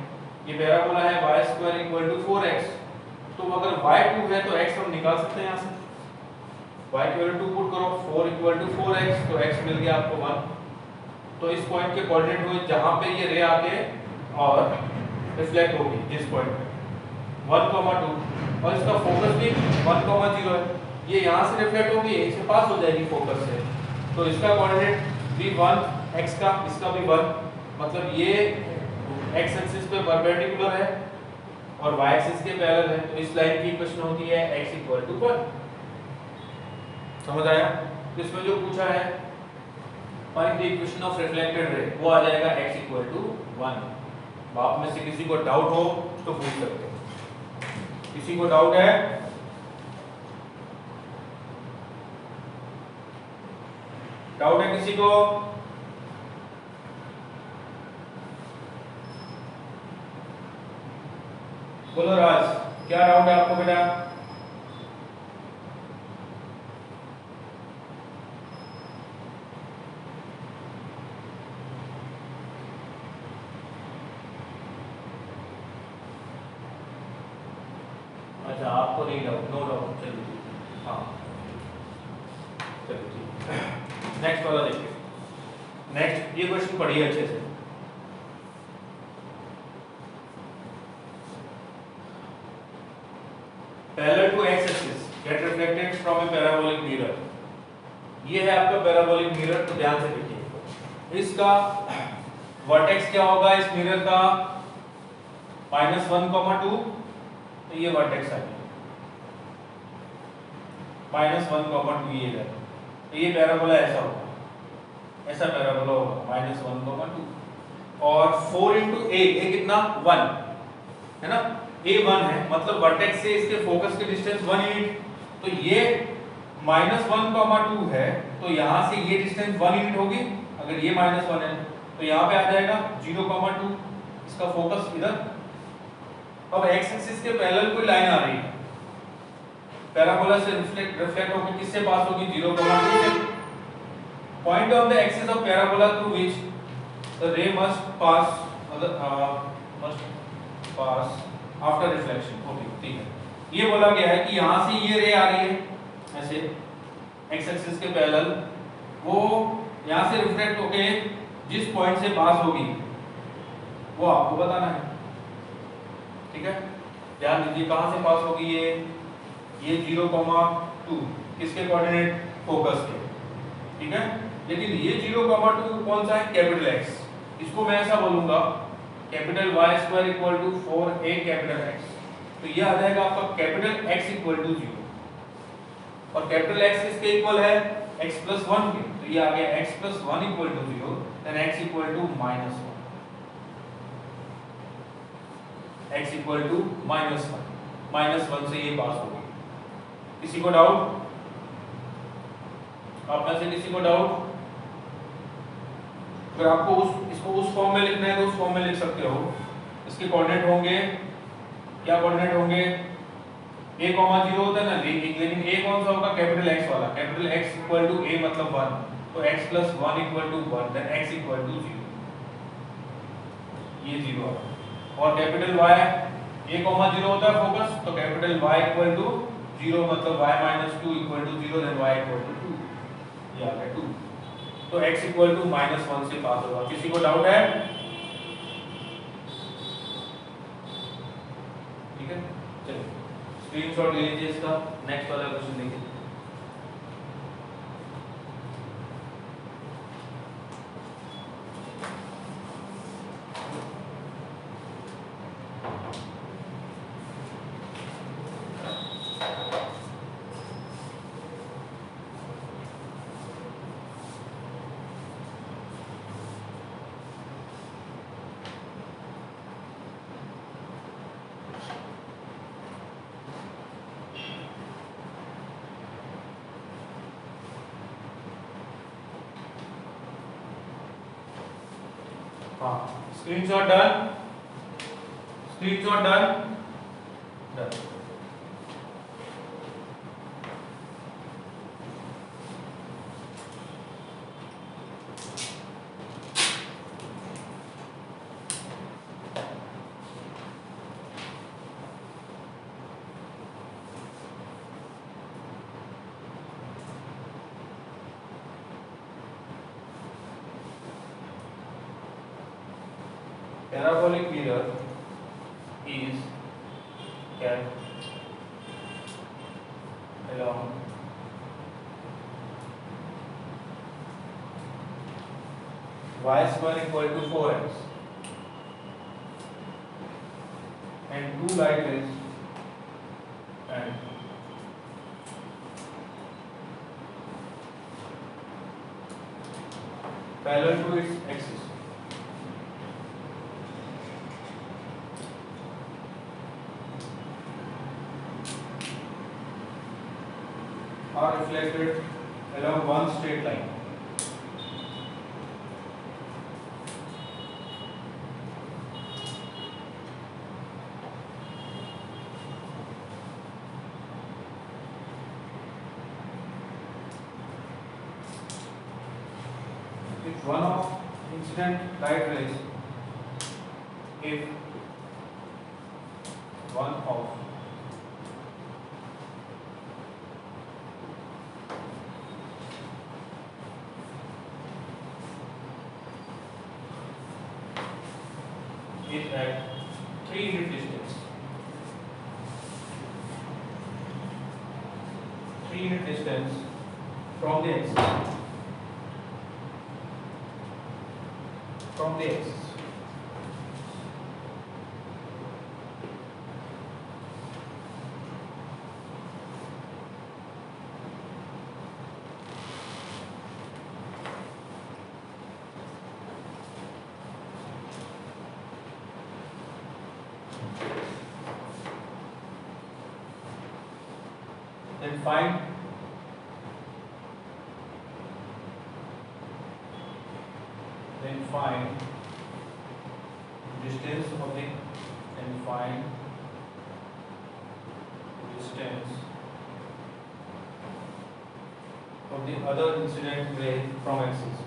ये पैराबोला है y² = 4x, तो अगर y 2 है तो x हम निकाल सकते हैं यहाँ से, y = 2 पुट करो, 4 = 4x, तो x मिल गया आपको 1। तो इस पॉइंट के कोऑर्डिनेट हुए जहां पे ये रे आके और रिफ्लेक्ट होगी, जिस पॉइंट पे 1, 2 और इसका फोकस भी 1, 0 है, ये यहां से रिफ्लेक्ट होगी, यहीं से पास हो जाएगी फोकस से, तो इसका कोऑर्डिनेट भी 1 x का, इसका भी 1, मतलब ये x एक्सिस पे परपेंडिकुलर है और y एक्सिस के पैरेलल है, तो इस लाइन की इक्वेशन होती है x = 1। समझ आया? तो इसमें जो पूछा है find the equation of reflected रे, वो आ जाएगा x = 1। आप में से किसी को डाउट हो तो पूछ सकते हैं, किसी को डाउट है? डाउट है किसी को? बोलो राज, क्या डाउट है आपको बेटा? अच्छा, आपको नहीं डाउट, नो डाउट, चलिए हाँ चलिए ठीक। नेक्स्ट वाला देखिए, नेक्स्ट ये क्वेश्चन पढ़िए अच्छे से। Parallel to x axis get reflected from a parabolic mirror. ये है आपका पैराबोलिक मिरर, तो ध्यान से देखिए, इसका वर्टेक्स क्या होगा इस मिरर का, -1, 2, तो ये वर्टेक्स आ गया -1, 2 ये है, तो ये पैराबोला ऐसा होगा, ऐसा पैराबोला होगा -1, 2 और 4 × a कितना 1 है ना, a 1 है, मतलब वर्टेक्स से इसके फोकस की डिस्टेंस 1 यूनिट, तो ये -1, 2 है, तो यहाँ से ये डिस्टेंस 1 यूनिट होगी, अगर ये -1 है तो यहाँ पे आ जाएगा 0, 2, इसका फोकस इधर। अब x एक्सिस के पैरेलल कोई लाइन आ रही है, पैराबोला से रिफ्लेक्ट होकर किससे पास होगी, 0, 2 से। Point on the axis of parabola through which the ray must pass after reflection. Okay ठीक है, ये बोला गया है कि यहाँ से ये रे आ रही है ऐसे x एक्सिस के पैरेलल, वो यहाँ से रिफ्लेक्ट होके जिस पॉइंट से पास होगी वो आपको बताना है। ठीक है, ध्यान दीजिए, कहां से पास होगी ये 0, 2 किसके कोऑर्डिनेट, फोकस के। ठीक है, लेकिन ये 0, 2 कौन सा है, कैपिटल X, इसको मैं ऐसा बोलूंगा capital Y² = 4a capital X, तो ये आ जाएगा आपका कैपिटल X = 0 और कैपिटल X किसके इक्वल है, x + 1 के, तो ये आ गया x + 1 = 0, देन x = -1, x = -1 से ये पास होगी। किसी को डाउट? आप में से किसी को डाउट? अगर आपको इसको उस फॉर्म में लिखना है तो उस फॉर्म में लिख सकते हो। इसके कोऑर्डिनेट होंगे, क्या कोऑर्डिनेट होंगे, a, 0 होता है ना, लेकिन a कौन सा होगा, कैपिटल X वाला, कैपिटल X = a मतलब 1, तो x + 1 = 1, देन x = 0। ये 0 और कैपिटल Y a, 0 होता है फोकस, तो कैपिटल Y इक्वल टू 0 मतलब y minus 2 equal to 0, then y equal to 2, ये आ गया 2। तो x इक्वल टू -1 से पास होगा। किसी को डाउट है? ठीक है, चलिए स्क्रीनशॉट ले लीजिए इसका, नेक्स्ट वाला क्वेश्चन देखिए। हाँ, screenshot done, screenshot done, done. Parabolic mirror is kept along y square equal to 4x and two light rays and parallel to its axis. Are reflected along one straight line. If one of incident light rays, if one of is at 3 unit distance. 3 unit distance from the axis. From the axis. Then find distance of the other incident ray from axis.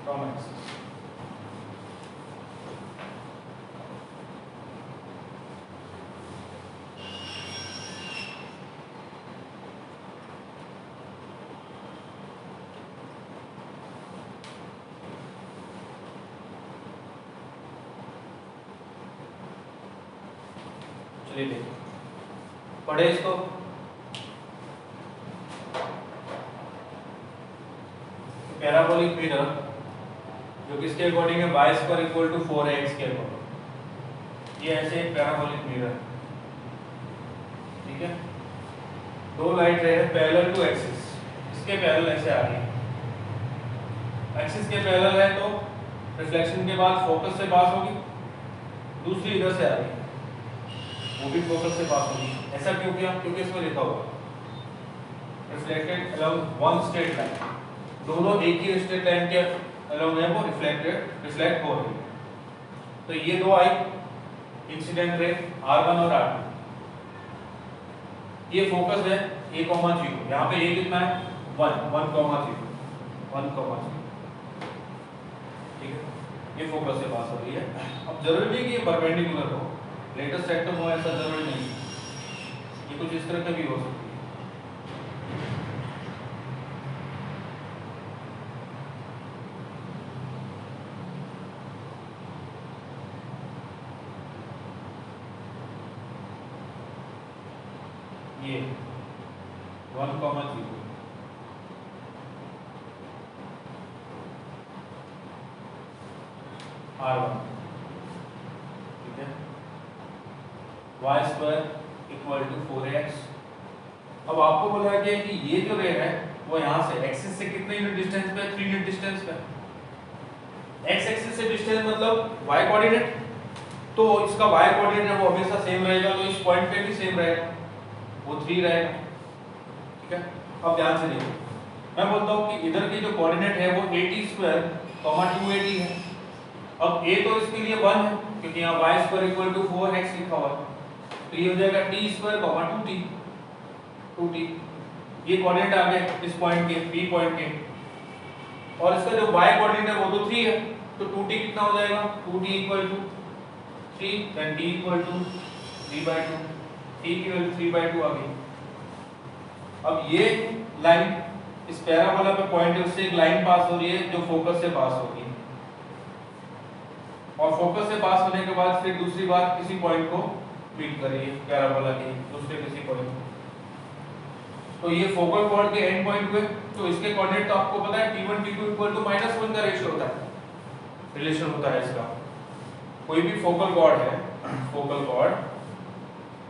From axis. चलिए देखिए, पढ़े इसको। Parabolic mirror जो किसके according है, y square equal to 4x के according. ये ऐसे एक पैराबोलिक मिरर, ठीक है। दो लाइट रे है पैरेलल टू एक्सिस, इसके पैरेलल ऐसे आ रही है। एक्सिस के पैरेलल है तो रिफ्लेक्शन के बाद फोकस से पास होगी, दूसरी इधर से आ रही है, वो भी फोकस से पास होगी। ऐसा क्यों किया? क्योंकि इसमें लिखा हुआ reflected along one straight line. दोनों एक ही स्ट्रेट लाइन के अलोंग है वो रिफ्लेक्ट हो रही है। तो ये दो आई इंसिडेंट रे R1 और R2, ये फोकस है A,0, यहाँ पे ये कितना है 1,0 ठीक है, ये फोकस से पास हो रही है। अब जरूरी नहीं कि ये परपेंडिकुलर हो, लेटेस्ट सेक्टर हो ऐसा जरूरी नहीं, ये कुछ इस तरह का भी हो सकती है। ये 1,0 R1 ठीक है, y² = 4x। अब आपको बोला गया कि ये जो रे है वो यहाँ से एक्सिस से कितने यूनिट डिस्टेंस पे, 3 यूनिट डिस्टेंस पे। x एक्सिस से डिस्टेंस मतलब y कोऑर्डिनेट, तो इसका y कोऑर्डिनेट वो हमेशा सेम रहेगा, तो इस पॉइंट पे भी सेम रहेगा, वो 3 रहेगा ठीक है। अब ध्यान से देखिए, मैं बोलता हूँ कि इधर की जो कोऑर्डिनेट है वो 80² 280 है। अब a तो इसके लिए 1 है क्योंकि यहाँ y² = 4x लिखा हुआ है, तो ये हो जाएगा t² 2t। ये कोऑर्डिनेट आ गए इस पॉइंट के, p पॉइंट के, और इसका जो y कोऑर्डिनेट है वो तो 3 है, तो 2t कितना हो जाएगा, 2t = 3, then t = 3/2, t की वैल्यू 3/2 आ गई। अब ये लाइन इस पैराबोला पे पॉइंट है, उससे एक लाइन पास हो रही है जो फोकस से पास होगी, और फोकस से पास होने के बाद फिर दूसरी बार किसी पॉइंट को मीट कर रही है पैराबोला के दूसरे किसी पॉइंट। तो ये फोकल पॉइंट के एंड पॉइंट हुए, तो इसके कोऑर्डिनेट तो आपको पता है t1 t2 = -1 का रेशियो होता है, रिलेशन होता है इसका। कोई भी फोकल कॉर्ड है, फोकल कॉर्ड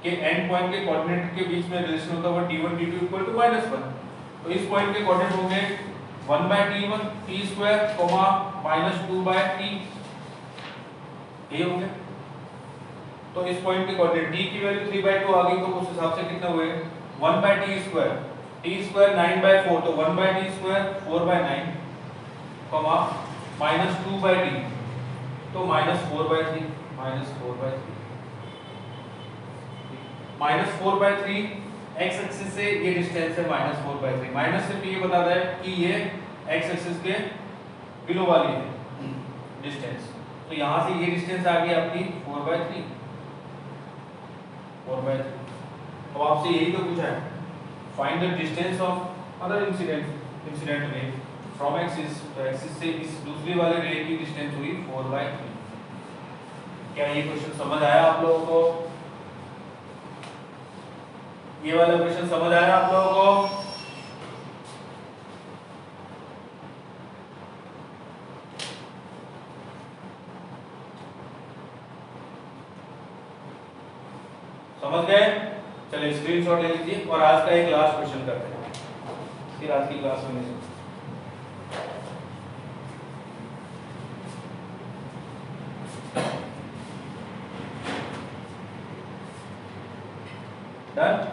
के एंड पॉइंट के कोऑर्डिनेट के बीच में रिलेशन होता है t1 t2 = -1। तो इस पॉइंट के कोऑर्डिनेट होंगे 1/t1 t² -2/t, ये हो गया। तो इस पॉइंट के कोऑर्डिनेट t की वैल्यू 3/2 आ गई, तो उस हिसाब से कितना हुए 1/t², t² 9/4, तो 1/t² 4/9, -2/t, तो -4/3, -4/3 x एक्सिस से ये डिस्टेंस है -4/3। माइनस सिर्फ ये बताता है कि ये x एक्सिस के बिलो वाली है डिस्टेंस, तो यहां से ये डिस्टेंस आ गई आपकी 4/3। अब आपसे यही तो पूछा है, find the distance of other incident ray from axis, तो एक्सिस से इस दूसरी वाले रे की डिस्टेंस हुई 4/3। क्या ये क्वेश्चन समझ आया आप लोगों को? ये वाला क्वेश्चन समझ आया आप लोगों को? समझ गए? चलिए स्क्रीनशॉट ले लीजिए और आज का एक लास्ट क्वेश्चन करते हैं, फिर आज की क्लास में मिलेंगे। Done?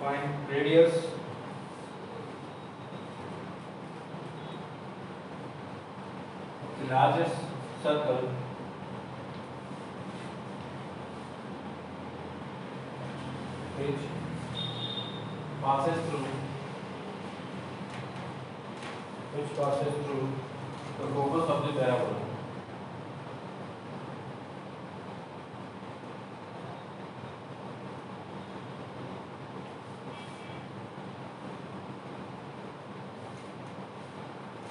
Find radius of the largest circle which passes through which passes through the focus of the parabola.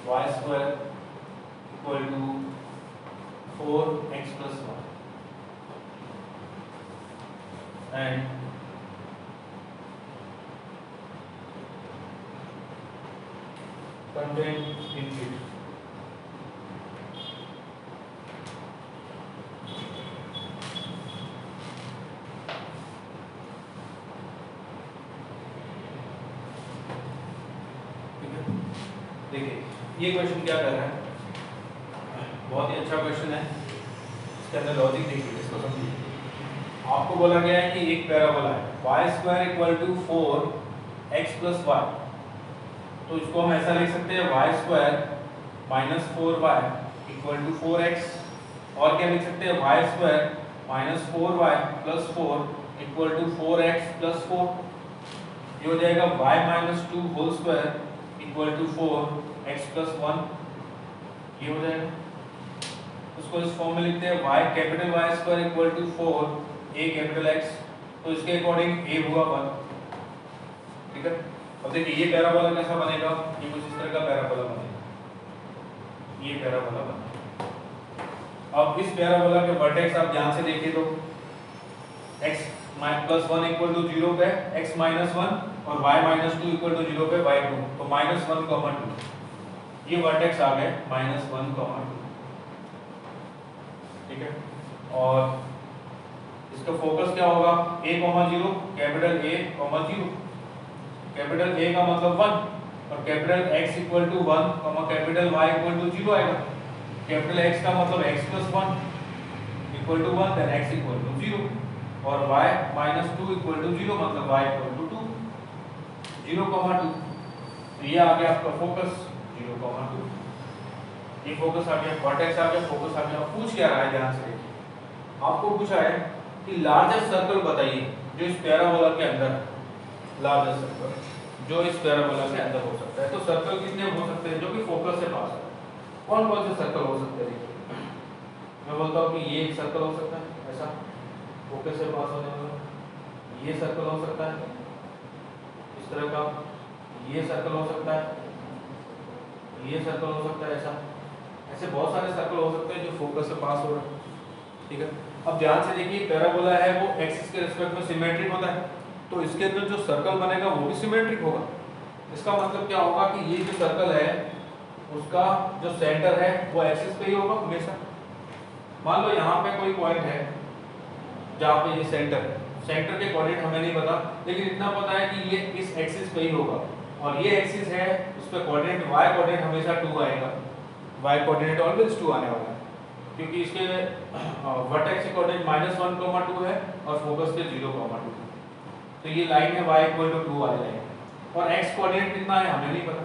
Y square equal to 4x plus 1 and contained in it. देखिए ये question क्या कर रहा है, बहुत ही अच्छा क्वेश्चन है। इसके अंदर लॉजिक देखिए, इसको समझिए। आपको बोला गया है कि एक पैराबोला है y square equal to 4x plus y, तो इसको हम ऐसा लिख सकते हैं y square minus 4y equal to 4x, और क्या लिख सकते हैं y square minus 4y plus 4 equal to 4x plus 4। ये हो जाएगा y minus 2 whole square equal to 4x plus 1, ये हो जाएगा। उसको इस फॉर्म में लिखते हैं y capital Y square equal to 4a capital X, तो इसके अकॉर्डिंग a हुआ 1, ठीक है। अब देखिए ये पैराबोला कैसा बनेगा, ये कुछ इस तरह का पैराबोला बनेगा, ये पैराबोला बनेगा। अब इस पैराबोला के वर्टेक्स आप ध्यान से देखिए तो x प्लस 1 इक्वल टू 0 पे x माइनस 1 और y माइनस 2 इक्वल टू 0 पे y 2, तो माइनस 1 कॉमा 2, ये वर्टेक्स आ गए माइनस 1 कॉमा 2, ठीक है। और इसका फोकस क्या होगा, a comma 0, capital A comma 0, capital A का मतलब 1 और capital X equal to 1 comma capital Y equal to 0 आएगा। कैपिटल X का मतलब x plus 1 equal to 1 then x equal to 0 और y माइनस 2 इक्वल टू 0 मतलब y इक्वल टू 2, 0 कॉमा 2, तो ये आ गया आपका फोकस 0 कॉमा 2, ये फोकस आ गया, वर्टेक्स आ गया, फोकस आ गया। पूछ क्या रहा है, ध्यान से देखिए, आपको पूछा है कि लार्जेस्ट सर्कल बताइए जो इस पैराबोला के अंदर, लार्जेस्ट सर्कल जो इस पैराबोला के अंदर हो सकता है। तो सर्कल कितने हो सकते हैं जो कि फोकस से पास है, कौन कौन से सर्कल हो सकते हैं। मैं बोलता हूँ कि ये एक सर्कल हो सकता है ऐसा फोकस से पास होने वाला, ये सर्कल हो सकता है इस तरह का, ये सर्कल हो सकता है, ये सर्कल हो सकता है ऐसा, ऐसे बहुत सारे सर्कल हो सकते हैं जो फोकस से पास हो रहे हैं, ठीक है। अब ध्यान से देखिए पैराबोला है वो एक्सिस के रिस्पेक्ट में सिमेट्रिक होता है, तो इसके अंदर जो सर्कल बनेगा वो भी सिमेट्रिक होगा। इसका मतलब क्या होगा कि ये जो सर्कल है उसका जो सेंटर है वो एक्सिस पे ही होगा हमेशा। मान लो यहाँ पे कोई पॉइंट है जहाँ पे ये सेंटर है, सेंटर के कोऑर्डिनेट हमें नहीं पता, लेकिन इतना पता है कि ये इस एक्सिस पे ही होगा, और ये एक्सिस है उस पे कोऑर्डिनेट y कोऑर्डिनेट हमेशा 2 आएगा, y कोऑर्डिनेट ऑलवेज 2 आने वाला है, क्योंकि इसके वर्टेक्स कोऑर्डिनेट -1,2 है और फोकस के 0,2, तो ये लाइन है y इक्वल टू 2 वाली लाइन, और x कोऑर्डिनेट कितना है हमें नहीं पता,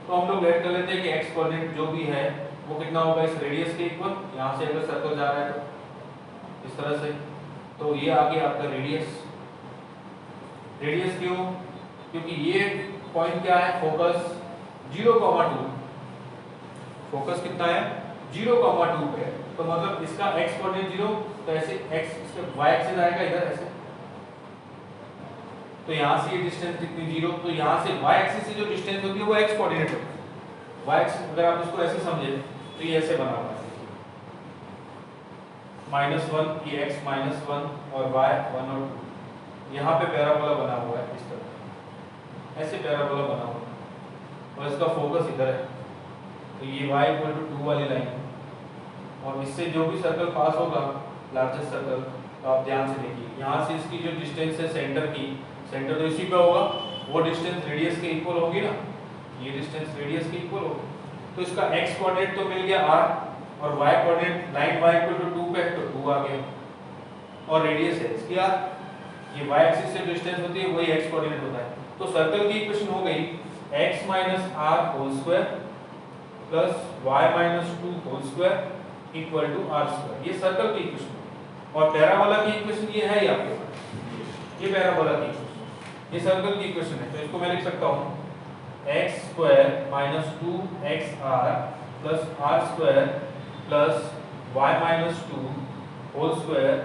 तो हम लोग लेट कर लेते हैं कि x कोऑर्डिनेट जो भी है वो कितना होगा इस रेडियस के इक्वल। यहाँ से अगर सर्कल जा रहा है तो इस तरह से, तो ये आ गया आपका रेडियस। रेडियस क्यों, क्योंकि ये पॉइंट क्या है फोकस 0,2, फोकस कितना है 0,2 पे, तो मतलब इसका x कोऑर्डिनेट 0, तो ऐसे x इसका y एक्सिस आएगा इधर ऐसे, तो यहाँ से ये डिस्टेंस कितनी 0, तो यहाँ से y एक्सिस से जो डिस्टेंस होती है वो x कोऑर्डिनेट होती है। y एक्सिस अगर आप इसको ऐसे समझे तो ये ऐसे बना हुआ है -1 ये x -1 और y 1 और 2, यहाँ पे पैराबोला बना हुआ है इस तरह, ऐसे पैराबोला बना हुआ है और इसका फोकस इधर है, तो ये y इक्वल टू 2 वाली लाइन, और इससे जो भी सर्कल पास होगा लार्जेस्ट सर्कल, तो आप ध्यान से देखिए यहाँ से इसकी जो डिस्टेंस है सेंटर की, सेंटर तो इसी पे होगा, वो डिस्टेंस रेडियस के इक्वल होगी ना, ये डिस्टेंस रेडियस के इक्वल होगी, तो इसका x कोऑर्डिनेट तो मिल गया r, और y coordinate line y equal to 2 पे है तो 2 आ गया, और रेडियस है इसकी r, ये y एक्सिस से डिस्टेंस होती है वही x कोऑर्डिनेट होता है। तो सर्कल की इक्वेशन हो गई x - r whole square plus y - 2 whole square equal to r square, ये सर्कल की इक्वेशन। और पैराबोला की इक्वेशन ये है ही आपके पास, ये पैराबोला की इक्वेशन, ये सर्कल की इक्वेशन है, तो इसको मैं लिख सकता हूँ x square minus 2xr plus r square plus y minus 2 whole square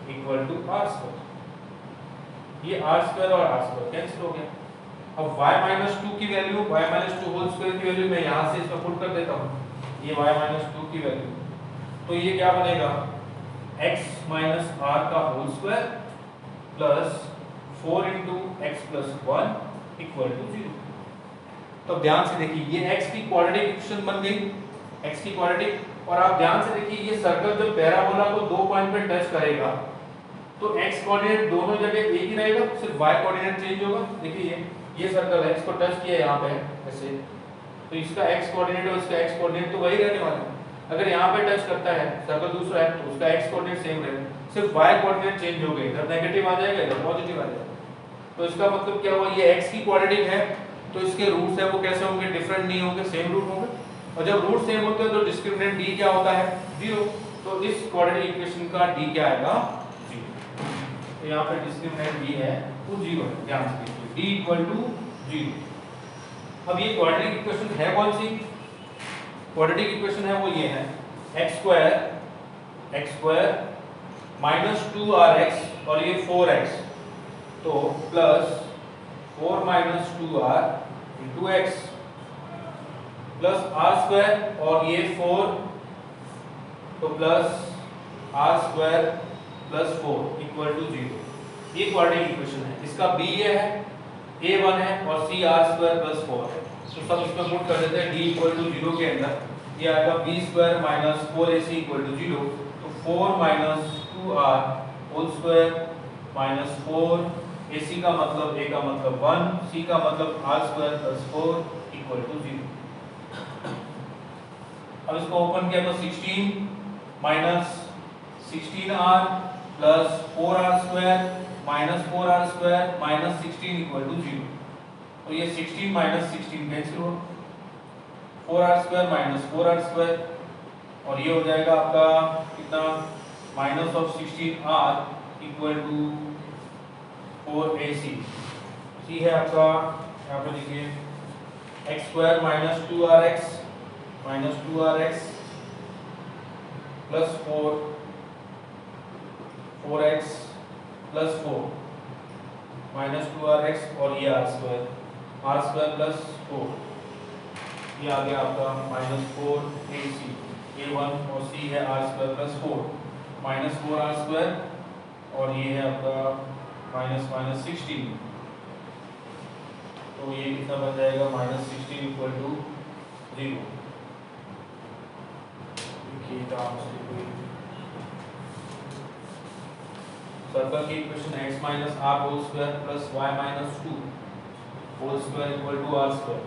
equal to r square. ये आर स्क्वायर और आर स्क्वायर कैंसिल हो गया। अब y माइनस 2 की value y minus 2 whole square की वैल्यू मैं यहाँ से इसमें पुट कर देता हूँ, ये y माइनस 2 की वैल्यू, तो ये क्या बनेगा x माइनस r का whole square plus 4 into x plus 1 equal to 0। तो ध्यान से देखिए ये x की क्वाड्रेटिक इक्वेशन बन गई, x की क्वाड्रेटिक। और आप ध्यान से देखिए ये सर्कल जब पैराबोला को दो पॉइंट पे टच करेगा तो x कोऑर्डिनेट दोनों जगह एक ही रहेगा, सिर्फ y कोऑर्डिनेट चेंज होगा। देखिए ये सर्कल है, इसको टच किया यहाँ पे ऐसे, तो इसका x कोऑर्डिनेट और इसका x कोऑर्डिनेट तो वही रहने वाला है। अगर यहाँ पे टच करता है सर्कल दूसरा है तो उसका x कोऑर्डिनेट सेम रहेगा, सिर्फ y कोऑर्डिनेट चेंज हो गए, इधर नेगेटिव आ जाएगा इधर पॉजिटिव आ जाएगा। तो इसका मतलब क्या हुआ, ये x की क्वाड्रेटिक है तो इसके रूट्स है वो कैसे होंगे, डिफरेंट नहीं होंगे, सेम रूट होंगे। और जब रूट सेम होते हैं तो डिस्क्रिमिनेंट d क्या होता है 0। तो इस क्वाड्रेटिक इक्वेशन का d क्या आएगा 0। तो यहाँ पे डिस्क्रिमिनेंट d है वो 0 है, ध्यान से देखिए d इक्वल टू 0। अब ये क्वाड्रेटिक इक्वेशन है कौन सी, क्वाड्रेटिक इक्वेशन है वो ये है x स्क्वायर माइनस 2rx और ये 4x, तो plus 4 minus 2r into x plus r square और ये 4 तो plus r square plus 4 equal to 0। ये क्वाड्रेटिक इक्वेशन है, इसका b ये है, a 1 है और c आर स्क्वायर प्लस 4 है। तो सब इसमें पुट कर देते हैं d इक्वल टू 0 के अंदर ये आएगा b square minus 4ac equal to 0। तो 4 minus 2r whole square minus 4 ac का मतलब a का मतलब 1 c का मतलब r square plus 4 equal to 0। अब इसको ओपन किया तो 16 minus 16r plus 4r square minus 4r square minus 16 equal to 0। तो ये 16 माइनस 16 कैंसिल हो, 4r square minus 4r square और ये हो जाएगा आपका कितना minus of 16r equal to 4ac। c है आपका यहाँ पे देखिए x square minus 2rx plus 4x plus 4 minus 2rx और ये r स्क्वायर प्लस 4, ये आ गया आपका माइनस 4ac, a1 और c है r square plus 4 minus 4r square और ये है आपका माइनस माइनस 16, तो ये कितना बन जाएगा माइनस 16 इक्वल टू 0। सर्कल की equation x minus r whole square plus y minus 2 whole square equal to r square.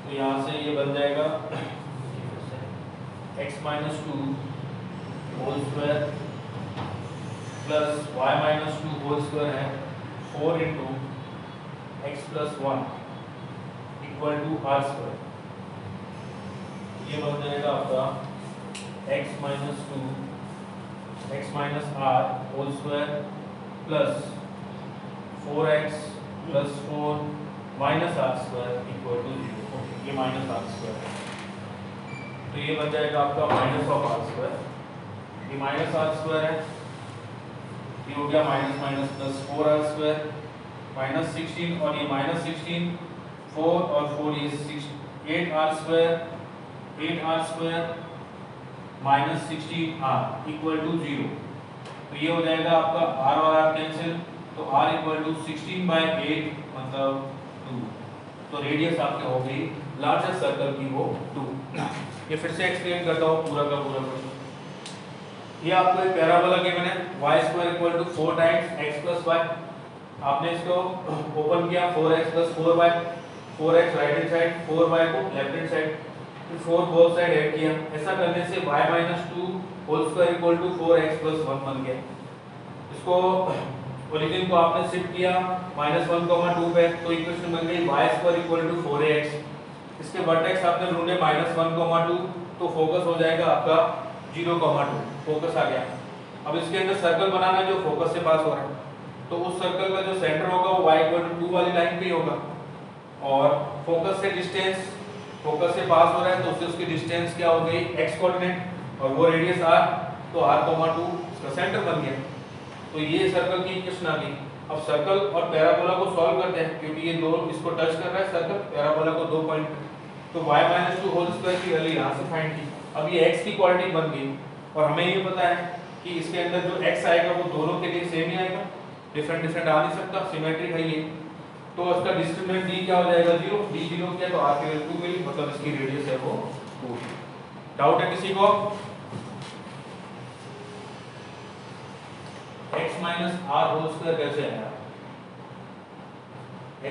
तो यहाँ से ये बन जाएगा x minus 2 whole square plus y minus 2 whole square है 4 into x plus 1 equal to r square. ये बन जाएगा आपका x minus 2 x minus r whole square plus 4x plus 4 minus r square equal to 0। ये minus r square है, तो ये बन जाएगा आपका माइनस ऑफ r स्क्वायर, ये माइनस r स्क्वायर है, ये हो गया minus minus plus 4r square minus 16 और ये माइनस 16 4 और 4 ये 8r square minus 16r equal to 0। तो ये हो जाएगा आपका r और r कैंसिल, तो r इक्वल टू 16/8 मतलब 2। तो रेडियस आपके हो गई लार्जेस्ट सर्कल की वो 2। ये फिर से एक्सप्लेन करता हूँ पूरा का पूरा क्वेश्चन। ये आपको एक पैराबोला गिवन है y square equal to 4 times x plus y। आपने इसको ओपन किया 4x plus 4y, 4x right hand side 4y को लेफ्ट हैंड साइड, फिर 4 बोथ साइड ऐड किया। ऐसा करने से y minus 2 whole square equal to 4x plus 1 बन गया। इसको ओरिजिन को आपने शिफ्ट किया -1,2 पे, तो इक्वेशन बन गई y square equal to 4ax। इसके वर्टेक्स आपने ढूंढे -1,2, तो फोकस हो जाएगा आपका 0,2, फोकस आ गया। अब इसके अंदर सर्कल बनाना जो फोकस से पास हो रहा है, तो उस सर्कल का जो सेंटर होगा वो y2 वाली लाइन पे ही होगा, और फोकस से डिस्टेंस, फोकस से पास हो रहा है तो उससे उसकी डिस्टेंस क्या हो गई x कोऑर्डिनेट, और वो रेडियस r, तो r,2 इसका सेंटर बन गया। तो ये सर्कल की इक्वेशन आ गई। अब सर्कल और पैराबोला को सॉल्व करते हैं, क्योंकि ये दो इसको टच कर रहा है सर्कल, पैराबोला को 2 पॉइंट, तो y-2 होल स्क्वायर की वैल्यू यहाँ से फाइंड की। अब ये x की क्वांटिटी बन गई, और हमें ये पता है कि इसके अंदर जो x आएगा वो दोनों के लिए सेम ही आएगा, डिफरेंट डिफरेंट आ नहीं सकता, सिमेट्रिक है ये। तो इसका डिस्क्रिमिनेंट d क्या हो जाएगा 0, d 0 क्या, तो r की वैल्यू 2 मिली, मतलब इसकी रेडियस है वो 2। डाउट है किसी को? x minus r whole square कैसे आया?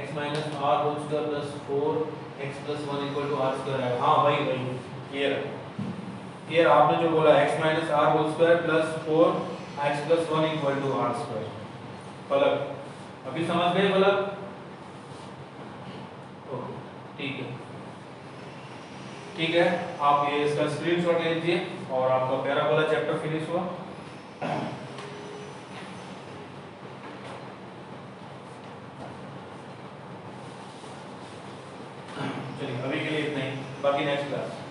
x minus r whole square plus 4x plus 1 equal to r square आया। हाँ भाई भाई क्लियर है, क्लियर। आपने जो बोला x minus r whole square plus 4x plus 1 equal to r square, फलक अभी समझ गए फलक? ओके ठीक है, ठीक है। आप ये इसका स्क्रीनशॉट ले लीजिए, और आपका पैराबोला चैप्टर फिनिश हुआ। चलिए अभी के लिए इतना ही, बाकी नेक्स्ट क्लास।